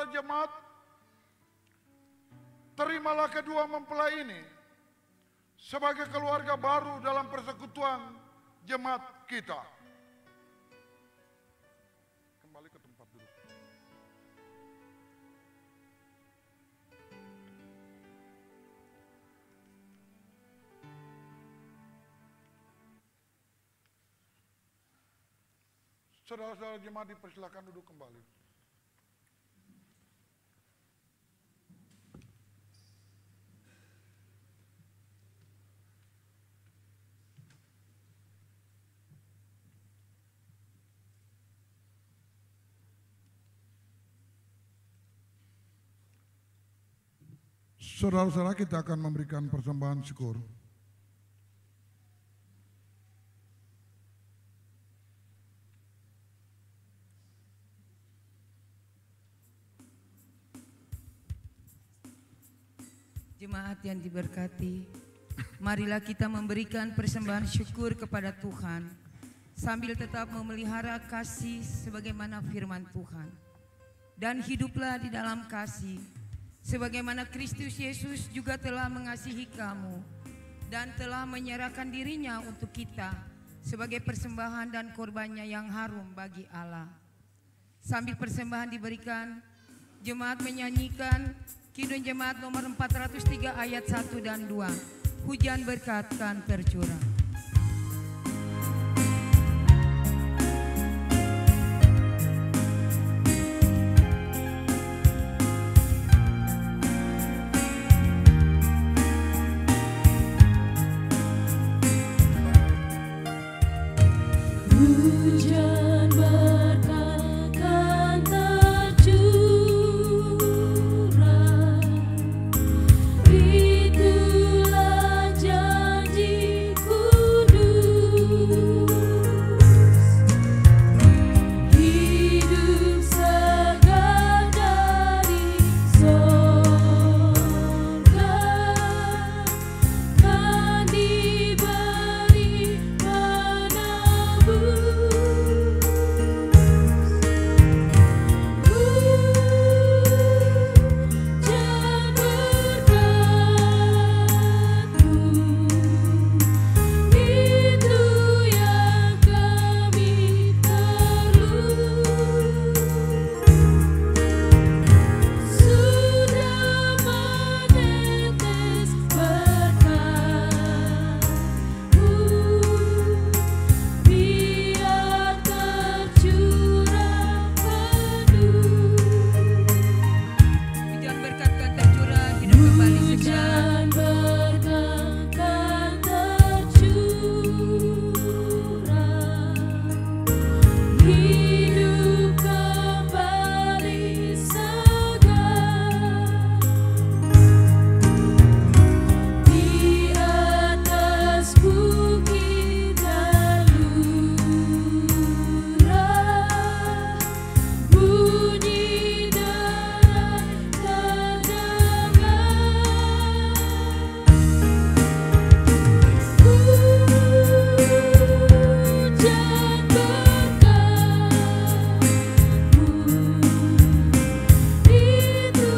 Jemaat, terimalah kedua mempelai ini sebagai keluarga baru dalam persekutuan jemaat kita. Kembali ke tempat duduk. Saudara-saudara jemaat dipersilakan duduk kembali. Saudara-saudara, kita akan memberikan persembahan syukur. Jemaat yang diberkati Marilah kita memberikan persembahan syukur kepada Tuhan sambil tetap memelihara kasih sebagaimana firman Tuhan. Dan hiduplah di dalam kasih sebagaimana Kristus Yesus juga telah mengasihi kamu dan telah menyerahkan dirinya untuk kita sebagai persembahan dan korbannya yang harum bagi Allah. Sambil persembahan diberikan, jemaat menyanyikan Kidung Jemaat nomor 403 ayat 1 dan 2. Hujan berkat kan tercurah. Hujan berkat kan tercurah, itulah janji kudus. Hidup segar dari sorga kan diberi penebus. Hujan berkat-Mu, itu yang kami perlu. Sudah menetes berkat-Mu, biar tercurah penuh. Hujan berkat kan tercurah, hidup kembali segar. Hujan berkat kan tercurah, hidup kembali segar. Di atas bukit dan lurah, bunyi derai terdengar. Hujan berkat-Mu, itu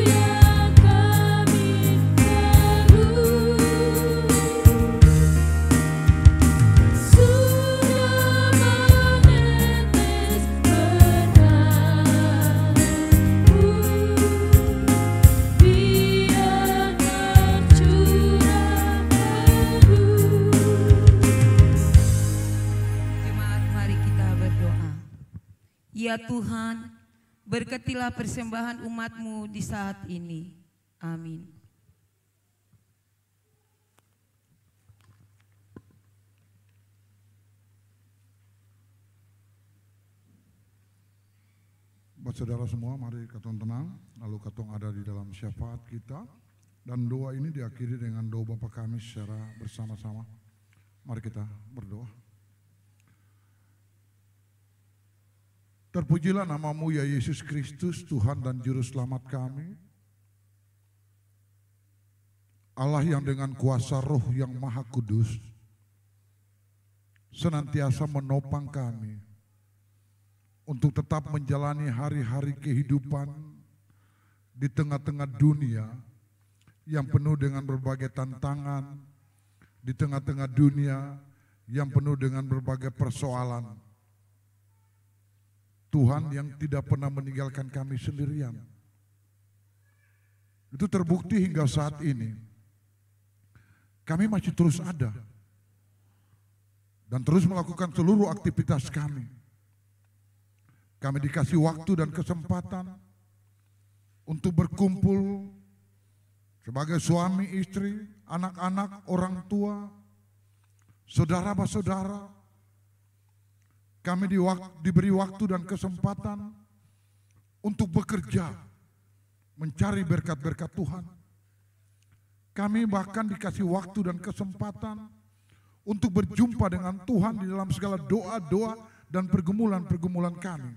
yang kami perlu. Sudah menetes berkat-Mu, biar tercurah penuh. Jemaat, mari kita berdoa. Ya Tuhan, berkatilah persembahan umat-Mu di saat ini. Amin. Buat saudara semua, mari katong tenang, lalu katong ada di dalam syafaat kita. Dan doa ini diakhiri dengan doa Bapa kami secara bersama-sama. Mari kita berdoa. Terpujilah nama-Mu ya Yesus Kristus, Tuhan dan Juru Selamat kami. Allah yang dengan kuasa Roh yang Maha Kudus senantiasa menopang kami untuk tetap menjalani hari-hari kehidupan di tengah-tengah dunia yang penuh dengan berbagai tantangan, di tengah-tengah dunia yang penuh dengan berbagai persoalan. Tuhan yang tidak pernah meninggalkan kami sendirian. Itu terbukti hingga saat ini. Kami masih terus ada dan terus melakukan seluruh aktivitas kami. Kami dikasih waktu dan kesempatan untuk berkumpul sebagai suami, istri, anak-anak, orang tua, saudara-saudara. Kami diberi waktu dan kesempatan untuk bekerja, mencari berkat-berkat Tuhan. Kami bahkan dikasih waktu dan kesempatan untuk berjumpa dengan Tuhan di dalam segala doa-doa dan pergumulan-pergumulan kami.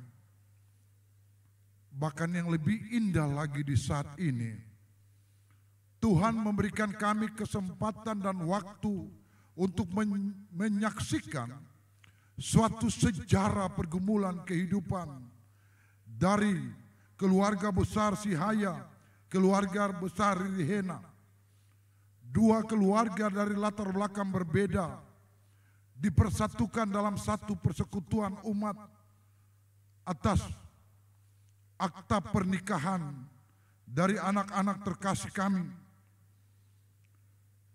Bahkan yang lebih indah lagi di saat ini, Tuhan memberikan kami kesempatan dan waktu untuk menyaksikan suatu sejarah pergumulan kehidupan dari keluarga besar Sihaya, keluarga besar Ririhena. Dua keluarga dari latar belakang berbeda dipersatukan dalam satu persekutuan umat atas akta pernikahan dari anak-anak terkasih kami,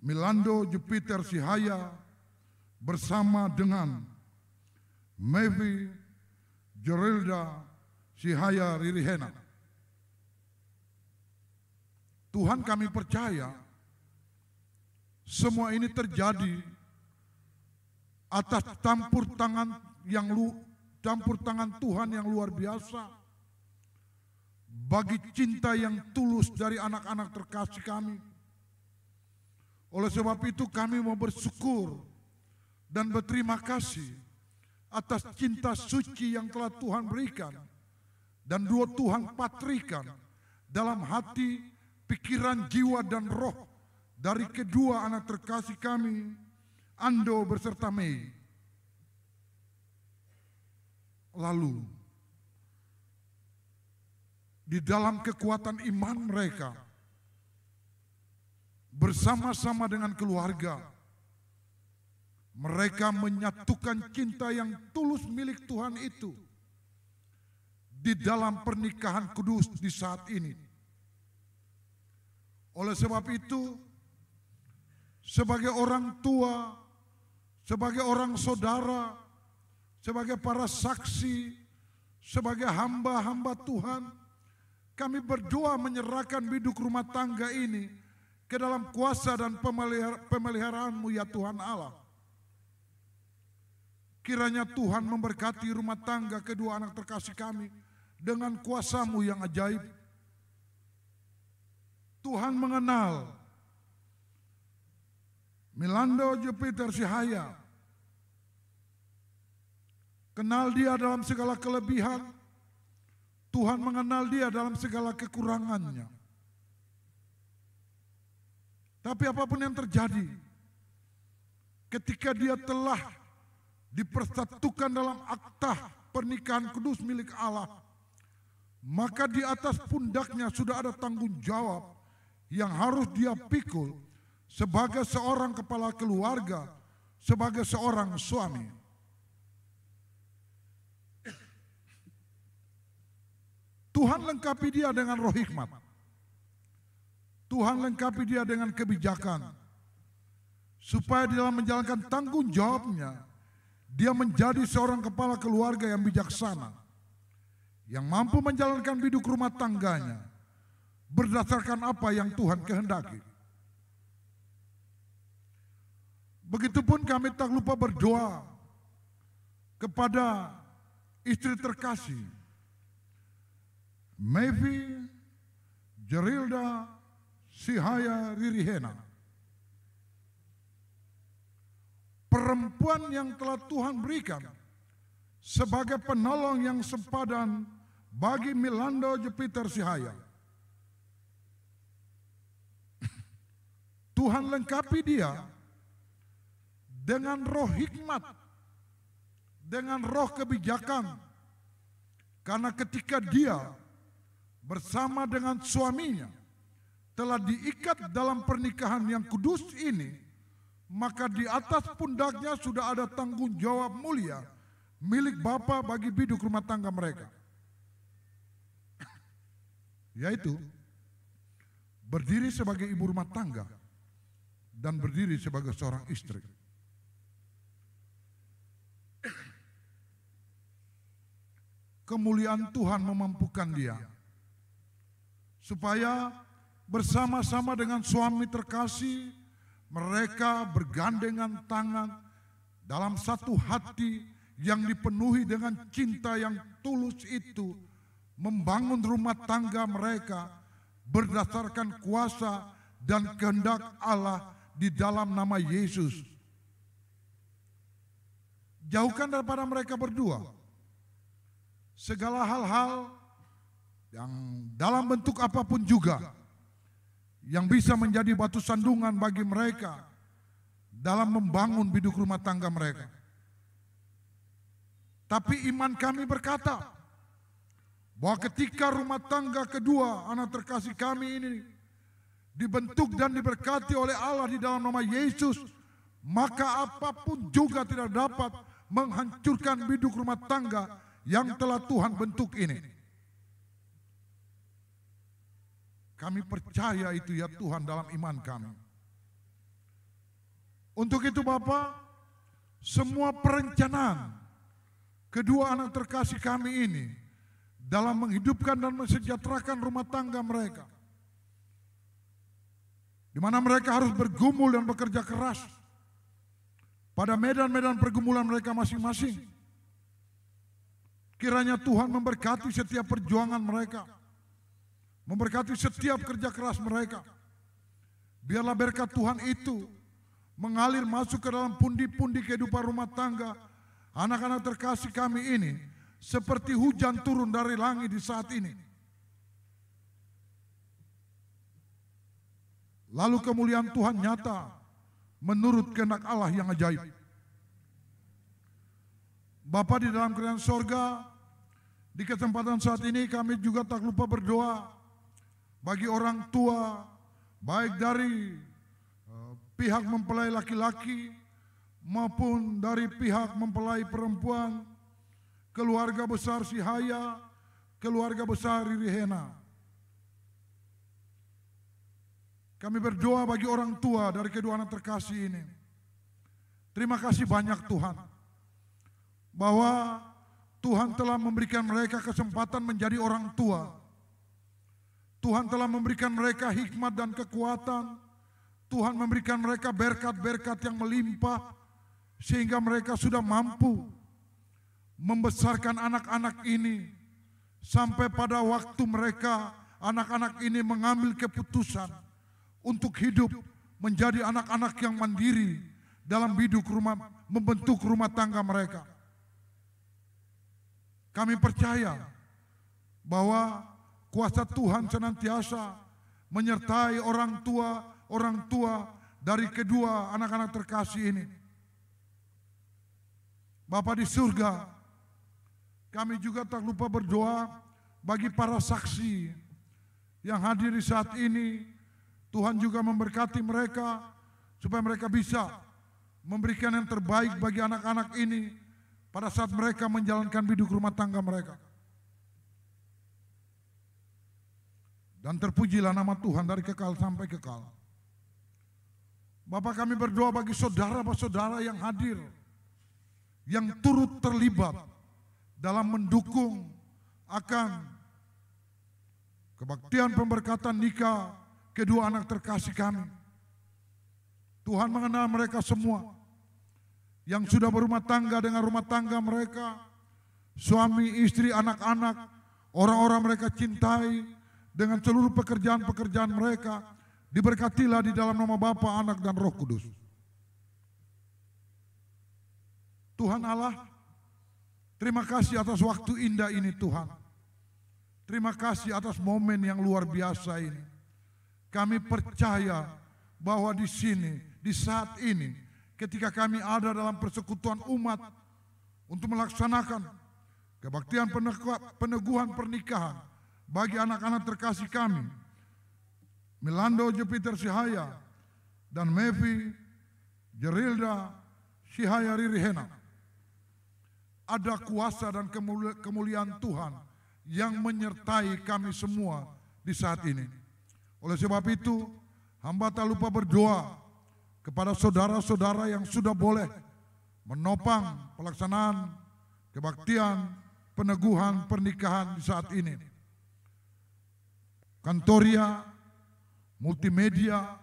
Milando Jupiter Sihaya bersama dengan Mevi Jerilda Sihaya Ririhena. Tuhan, kami percaya semua ini terjadi atas campur tangan Tuhan yang luar biasa bagi cinta yang tulus dari anak-anak terkasih kami. Oleh sebab itu kami mau bersyukur dan berterima kasih atas cinta suci yang telah Tuhan berikan dan dua Tuhan patrikan dalam hati, pikiran, jiwa, dan roh dari kedua anak terkasih kami, Ando beserta Mei. Lalu, di dalam kekuatan iman mereka, bersama-sama dengan keluarga, mereka menyatukan cinta yang tulus milik Tuhan itu di dalam pernikahan kudus di saat ini. Oleh sebab itu, sebagai orang tua, sebagai orang saudara, sebagai para saksi, sebagai hamba-hamba Tuhan, kami berdoa menyerahkan biduk rumah tangga ini ke dalam kuasa dan pemeliharaan-Mu ya Tuhan Allah. Kiranya Tuhan memberkati rumah tangga kedua anak terkasih kami dengan kuasa-Mu yang ajaib. Tuhan mengenal Milando Jupiter Sihaya, kenal dia dalam segala kelebihan, Tuhan mengenal dia dalam segala kekurangannya. Tapi apapun yang terjadi, ketika dia telah dipersatukan dalam akta pernikahan kudus milik Allah, maka di atas pundaknya sudah ada tanggung jawab yang harus dia pikul sebagai seorang kepala keluarga, sebagai seorang suami. Tuhan lengkapi dia dengan roh hikmat. Tuhan lengkapi dia dengan kebijakan. Supaya dalam menjalankan tanggung jawabnya, dia menjadi seorang kepala keluarga yang bijaksana, yang mampu menjalankan biduk rumah tangganya berdasarkan apa yang Tuhan kehendaki. Begitupun kami tak lupa berdoa kepada istri terkasih Mevi Jerilda Sihaya Ririhena, perempuan yang telah Tuhan berikan sebagai penolong yang sepadan bagi Milando Jupiter Sihaya. Tuhan lengkapi dia dengan roh hikmat, dengan roh kebijakan, karena ketika dia bersama dengan suaminya telah diikat dalam pernikahan yang kudus ini, maka di atas pundaknya sudah ada tanggung jawab mulia milik Bapa bagi biduk rumah tangga mereka, yaitu berdiri sebagai ibu rumah tangga dan berdiri sebagai seorang istri. Kemuliaan Tuhan memampukan dia supaya bersama-sama dengan suami terkasih mereka bergandengan tangan dalam satu hati yang dipenuhi dengan cinta yang tulus itu, membangun rumah tangga mereka berdasarkan kuasa dan kehendak Allah di dalam nama Yesus. Jauhkan daripada mereka berdua segala hal-hal yang dalam bentuk apapun juga yang bisa menjadi batu sandungan bagi mereka dalam membangun biduk rumah tangga mereka. Tapi iman kami berkata bahwa ketika rumah tangga kedua anak terkasih kami ini dibentuk dan diberkati oleh Allah di dalam nama Yesus, maka apapun juga tidak dapat menghancurkan biduk rumah tangga yang telah Tuhan bentuk ini. Kami percaya itu ya Tuhan dalam iman kami. Untuk itu Bapa, semua perencanaan kedua anak terkasih kami ini dalam menghidupkan dan mensejahterakan rumah tangga mereka, di mana mereka harus bergumul dan bekerja keras pada medan-medan pergumulan mereka masing-masing. Kiranya Tuhan memberkati setiap perjuangan mereka, memberkati setiap kerja keras mereka. Biarlah berkat Tuhan itu mengalir masuk ke dalam pundi-pundi kehidupan rumah tangga anak-anak terkasih kami ini, seperti hujan turun dari langit di saat ini. Lalu kemuliaan Tuhan nyata menurut kehendak Allah yang ajaib. Bapa di dalam kerajaan sorga, di kesempatan saat ini kami juga tak lupa berdoa bagi orang tua, baik dari pihak mempelai laki-laki maupun dari pihak mempelai perempuan, keluarga besar Sihaya, keluarga besar Riri Hena. Kami berdoa bagi orang tua dari kedua anak terkasih ini. Terima kasih banyak Tuhan, bahwa Tuhan telah memberikan mereka kesempatan menjadi orang tua. Tuhan telah memberikan mereka hikmat dan kekuatan. Tuhan memberikan mereka berkat-berkat yang melimpah, sehingga mereka sudah mampu membesarkan anak-anak ini sampai pada waktu mereka, anak-anak ini mengambil keputusan untuk hidup menjadi anak-anak yang mandiri dalam membentuk rumah tangga mereka. Kami percaya bahwa kuasa Tuhan senantiasa menyertai orang tua dari kedua anak-anak terkasih ini. Bapa di surga, kami juga tak lupa berdoa bagi para saksi yang hadir di saat ini. Tuhan juga memberkati mereka supaya mereka bisa memberikan yang terbaik bagi anak-anak ini pada saat mereka menjalankan biduk rumah tangga mereka. Dan terpujilah nama Tuhan dari kekal sampai kekal. Bapak, kami berdoa bagi saudara-saudara yang hadir, yang turut terlibat dalam mendukung akan kebaktian pemberkatan nikah kedua anak terkasih kami. Tuhan mengenal mereka semua yang sudah berumah tangga dengan rumah tangga mereka, suami, istri, anak-anak, orang-orang mereka cintai, dengan seluruh pekerjaan-pekerjaan mereka. Diberkatilah di dalam nama Bapa, Anak, dan Roh Kudus. Tuhan Allah, terima kasih atas waktu indah ini Tuhan. Terima kasih atas momen yang luar biasa ini. Kami percaya bahwa di sini, di saat ini, ketika kami ada dalam persekutuan umat untuk melaksanakan kebaktian peneguhan pernikahan bagi anak-anak terkasih kami, Milando Jupiter Sihaya dan Mevi Jerilda Sihaya Riri Hena, ada kuasa dan kemuliaan Tuhan yang menyertai kami semua di saat ini. Oleh sebab itu, hamba tak lupa berdoa kepada saudara-saudara yang sudah boleh menopang pelaksanaan kebaktian peneguhan pernikahan di saat ini. Kantoria, multimedia,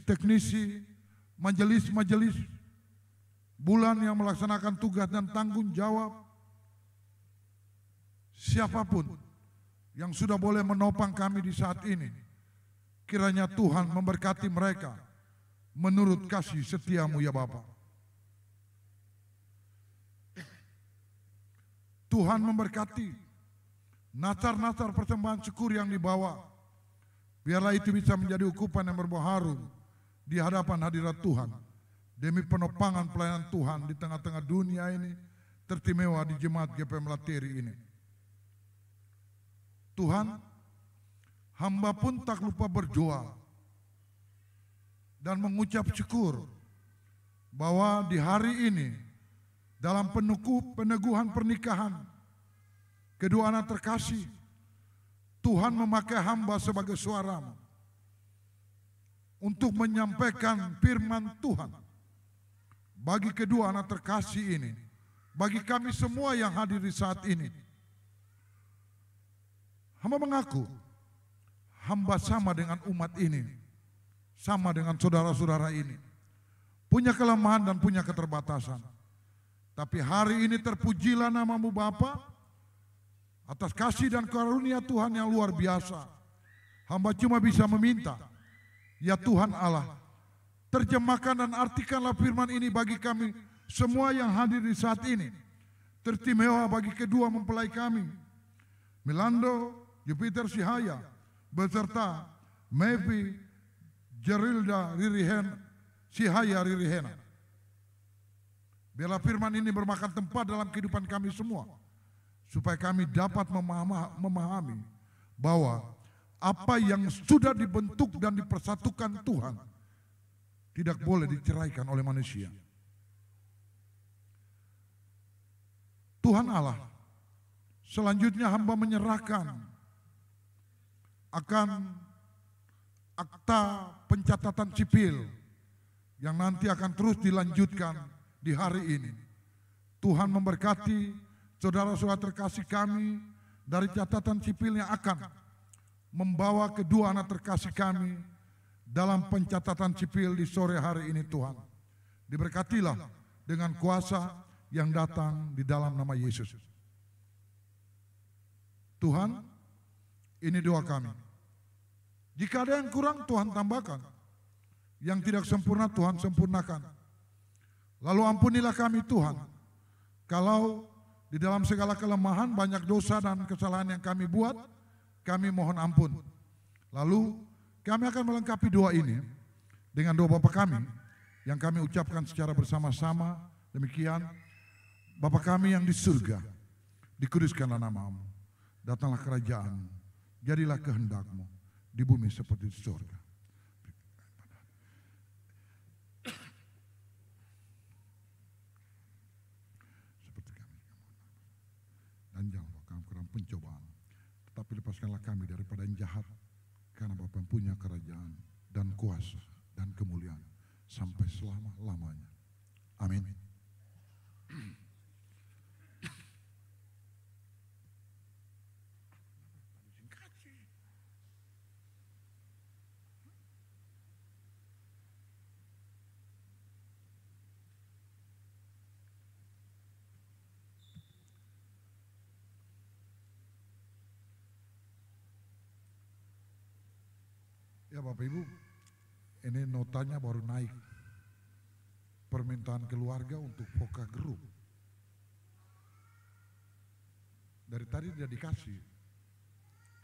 teknisi, majelis-majelis, bulan yang melaksanakan tugas dan tanggung jawab, siapapun yang sudah boleh menopang kami di saat ini, kiranya Tuhan memberkati mereka menurut kasih setiamu ya Bapa. Tuhan memberkati natar-natar persembahan syukur yang dibawa Biarlah itu bisa menjadi ukupan yang berbau harum di hadapan hadirat Tuhan. Demi penopangan pelayanan Tuhan di tengah-tengah dunia ini teristimewa di Jemaat GPM Lateri ini. Tuhan, hamba pun tak lupa berdoa dan mengucap syukur bahwa di hari ini dalam peneguhan pernikahan kedua anak terkasih, Tuhan memakai hamba sebagai suaramu untuk menyampaikan firman Tuhan bagi kedua anak terkasih ini, bagi kami semua yang hadir di saat ini. Hamba mengaku, hamba sama dengan umat ini, sama dengan saudara-saudara ini, punya kelemahan dan punya keterbatasan. Tapi hari ini terpujilah namamu Bapa, atas kasih dan karunia Tuhan yang luar biasa. Hamba cuma bisa meminta, ya Tuhan Allah, terjemahkan dan artikanlah firman ini bagi kami semua yang hadir di saat ini. Teristimewa bagi kedua mempelai kami, Milando Jupiter Sihaya, beserta Mevi Jerilda Sihaya Ririhena. Biarlah firman ini bermakan tempat dalam kehidupan kami semua, supaya kami dapat memahami bahwa apa yang sudah dibentuk dan dipersatukan Tuhan tidak boleh diceraikan oleh manusia. Tuhan Allah, selanjutnya hamba menyerahkan akan akta pencatatan sipil yang nanti akan terus dilanjutkan di hari ini. Tuhan memberkati saudara-saudara terkasih kami dari catatan sipil yang akan membawa kedua anak terkasih kami dalam pencatatan sipil di sore hari ini. Tuhan, diberkatilah dengan kuasa yang datang di dalam nama Yesus. Tuhan, ini doa kami. Jika ada yang kurang, Tuhan tambahkan. Yang tidak sempurna, Tuhan sempurnakan. Lalu ampunilah kami Tuhan, kalau di dalam segala kelemahan, banyak dosa dan kesalahan yang kami buat, kami mohon ampun. Lalu kami akan melengkapi doa ini dengan doa Bapa kami yang kami ucapkan secara bersama-sama. Demikian, Bapa kami yang di surga, dikuduskanlah namamu, datanglah kerajaanmu, jadilah kehendakmu di bumi seperti di surga. Seperti kami. Dan jangan bawa kami ke dalam pencobaan, tetapi lepaskanlah kami daripada yang jahat, karena Bapa punya kerajaan dan kuasa dan kemuliaan sampai selama-lamanya. Amin. Ya Bapak Ibu, ini notanya baru naik. Permintaan keluarga untuk Voka Group. Dari tadi tidak dikasih.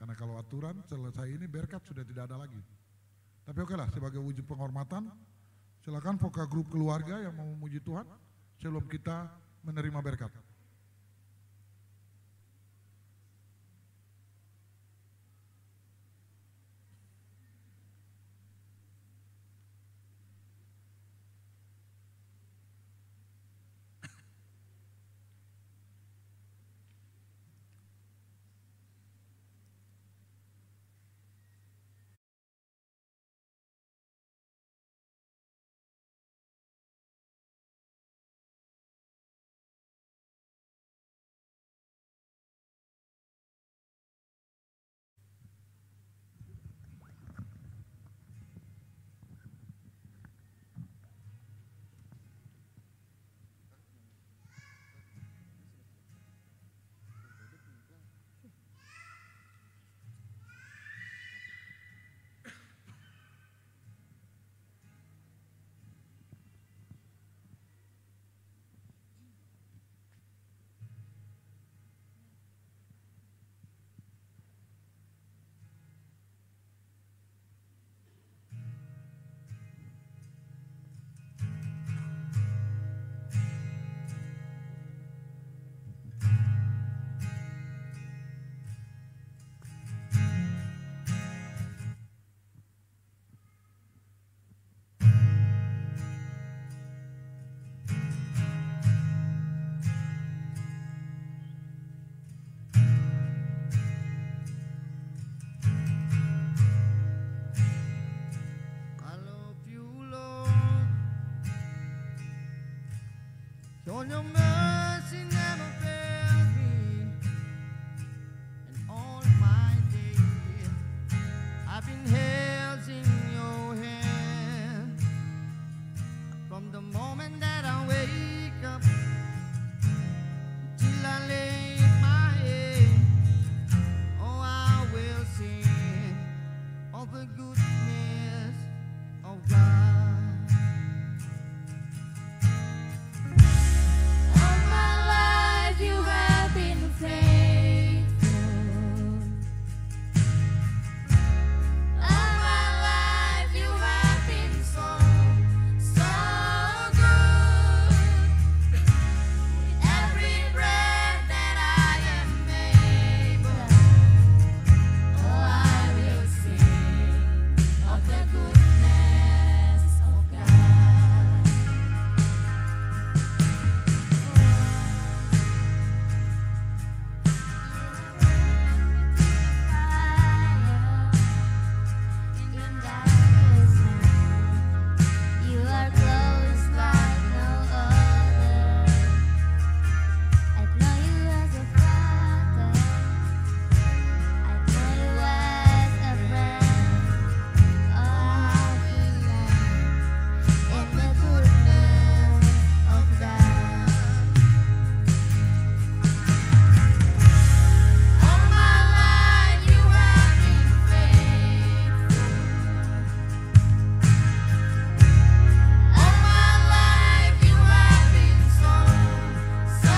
Karena kalau aturan selesai ini berkat sudah tidak ada lagi. Tapi oke lah, sebagai wujud penghormatan, silakan Voka Group keluarga yang mau memuji Tuhan sebelum kita menerima berkat. For your mercy never fails me, and all my days I've been held in your hand. From the moment that I wake up till I lay my head, oh, I will sing of the goodness of God. All my life you have been faithful. All my life you have been so, so good. With every breath that I am able, oh, I will sing of the goodness of God. In darkest night, you are close like no other. I know you as a father. I know you as a friend. Oh, I will live in the goodness of God. All my life you have been faithful. All my life you have been so, so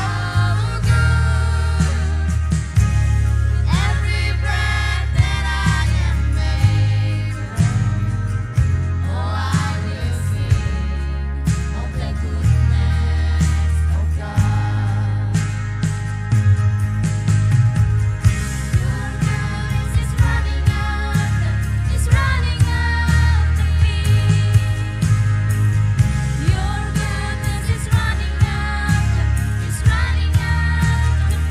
good. Every breath that I am able, oh, I will sing of the goodness of God. Your goodness is running after me. Your goodness is running after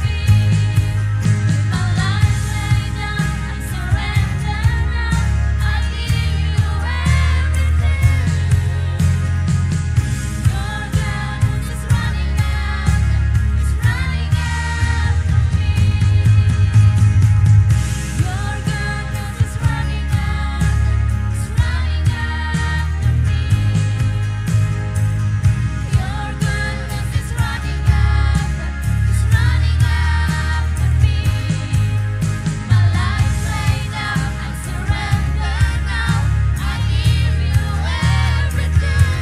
me. With my life laid down, I surrender now. I give you everything. Your goodness is running after me. Your goodness is running after me. Your goodness is running after me. My life laid down, I surrender now. I give you everything.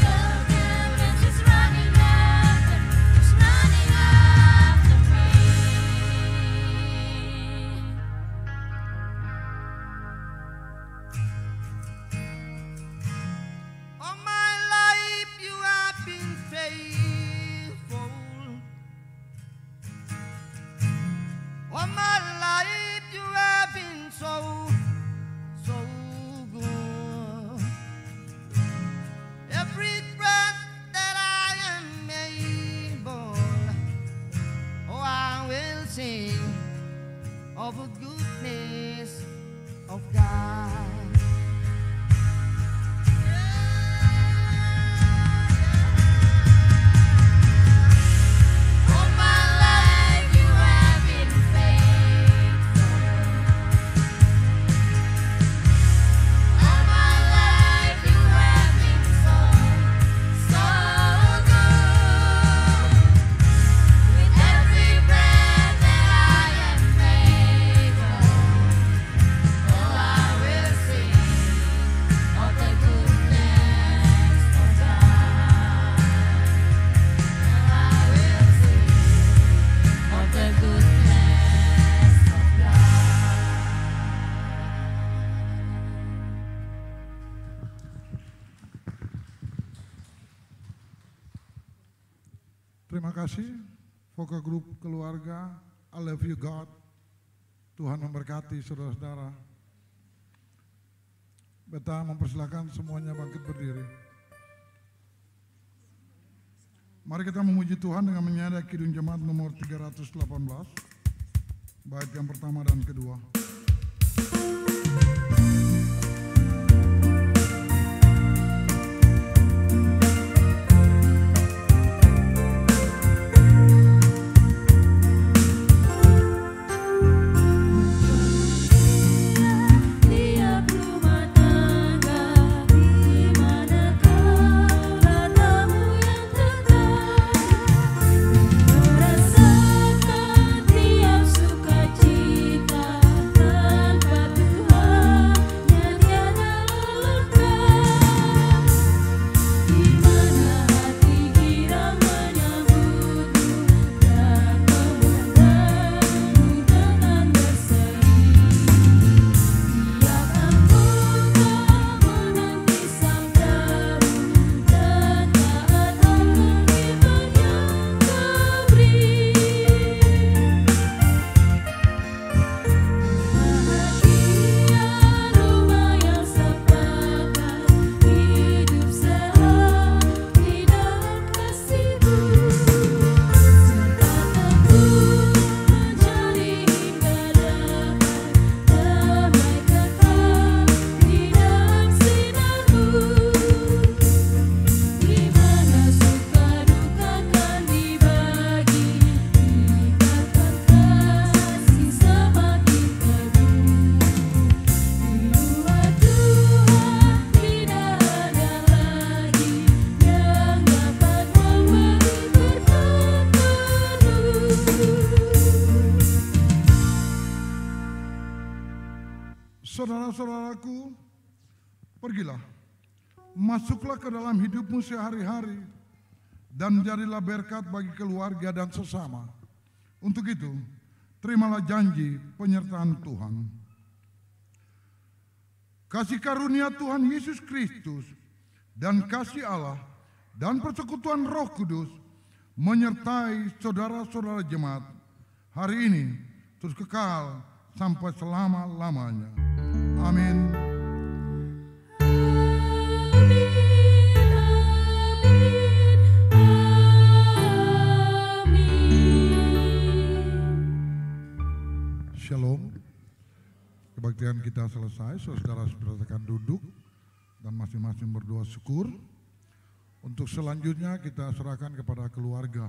Your goodness is running after me. All my life you have been faithful. All my life you have been so, so good. Every breath that I am able, oh, I will sing of the goodness of God. All my life you have been faithful. All my life you have been so, so good. With every breath that I am able, oh, I will sing of the goodness of God. I will sing of the goodness of Terima kasih, Voka Group Keluarga, I love you God. Tuhan memberkati saudara-saudara. Beta mempersilakan semuanya bangkit berdiri. Mari kita memuji Tuhan dengan menyanyi Kidung Jemaat nomor 318, bait yang pertama dan kedua. saudara-saudaraku, pergilah, masuklah ke dalam hidupmu sehari-hari, dan jadilah berkat bagi keluarga dan sesama. Untuk itu, terimalah janji penyertaan Tuhan. Kasih karunia Tuhan Yesus Kristus dan kasih Allah dan persekutuan Roh Kudus menyertai saudara-saudara jemaat hari ini terus kekal sampai selama-lamanya. Amin. Shalom. Kebaktian kita selesai, saudara saudara duduk dan masing-masing berdoa syukur. Untuk selanjutnya kita serahkan kepada keluarga.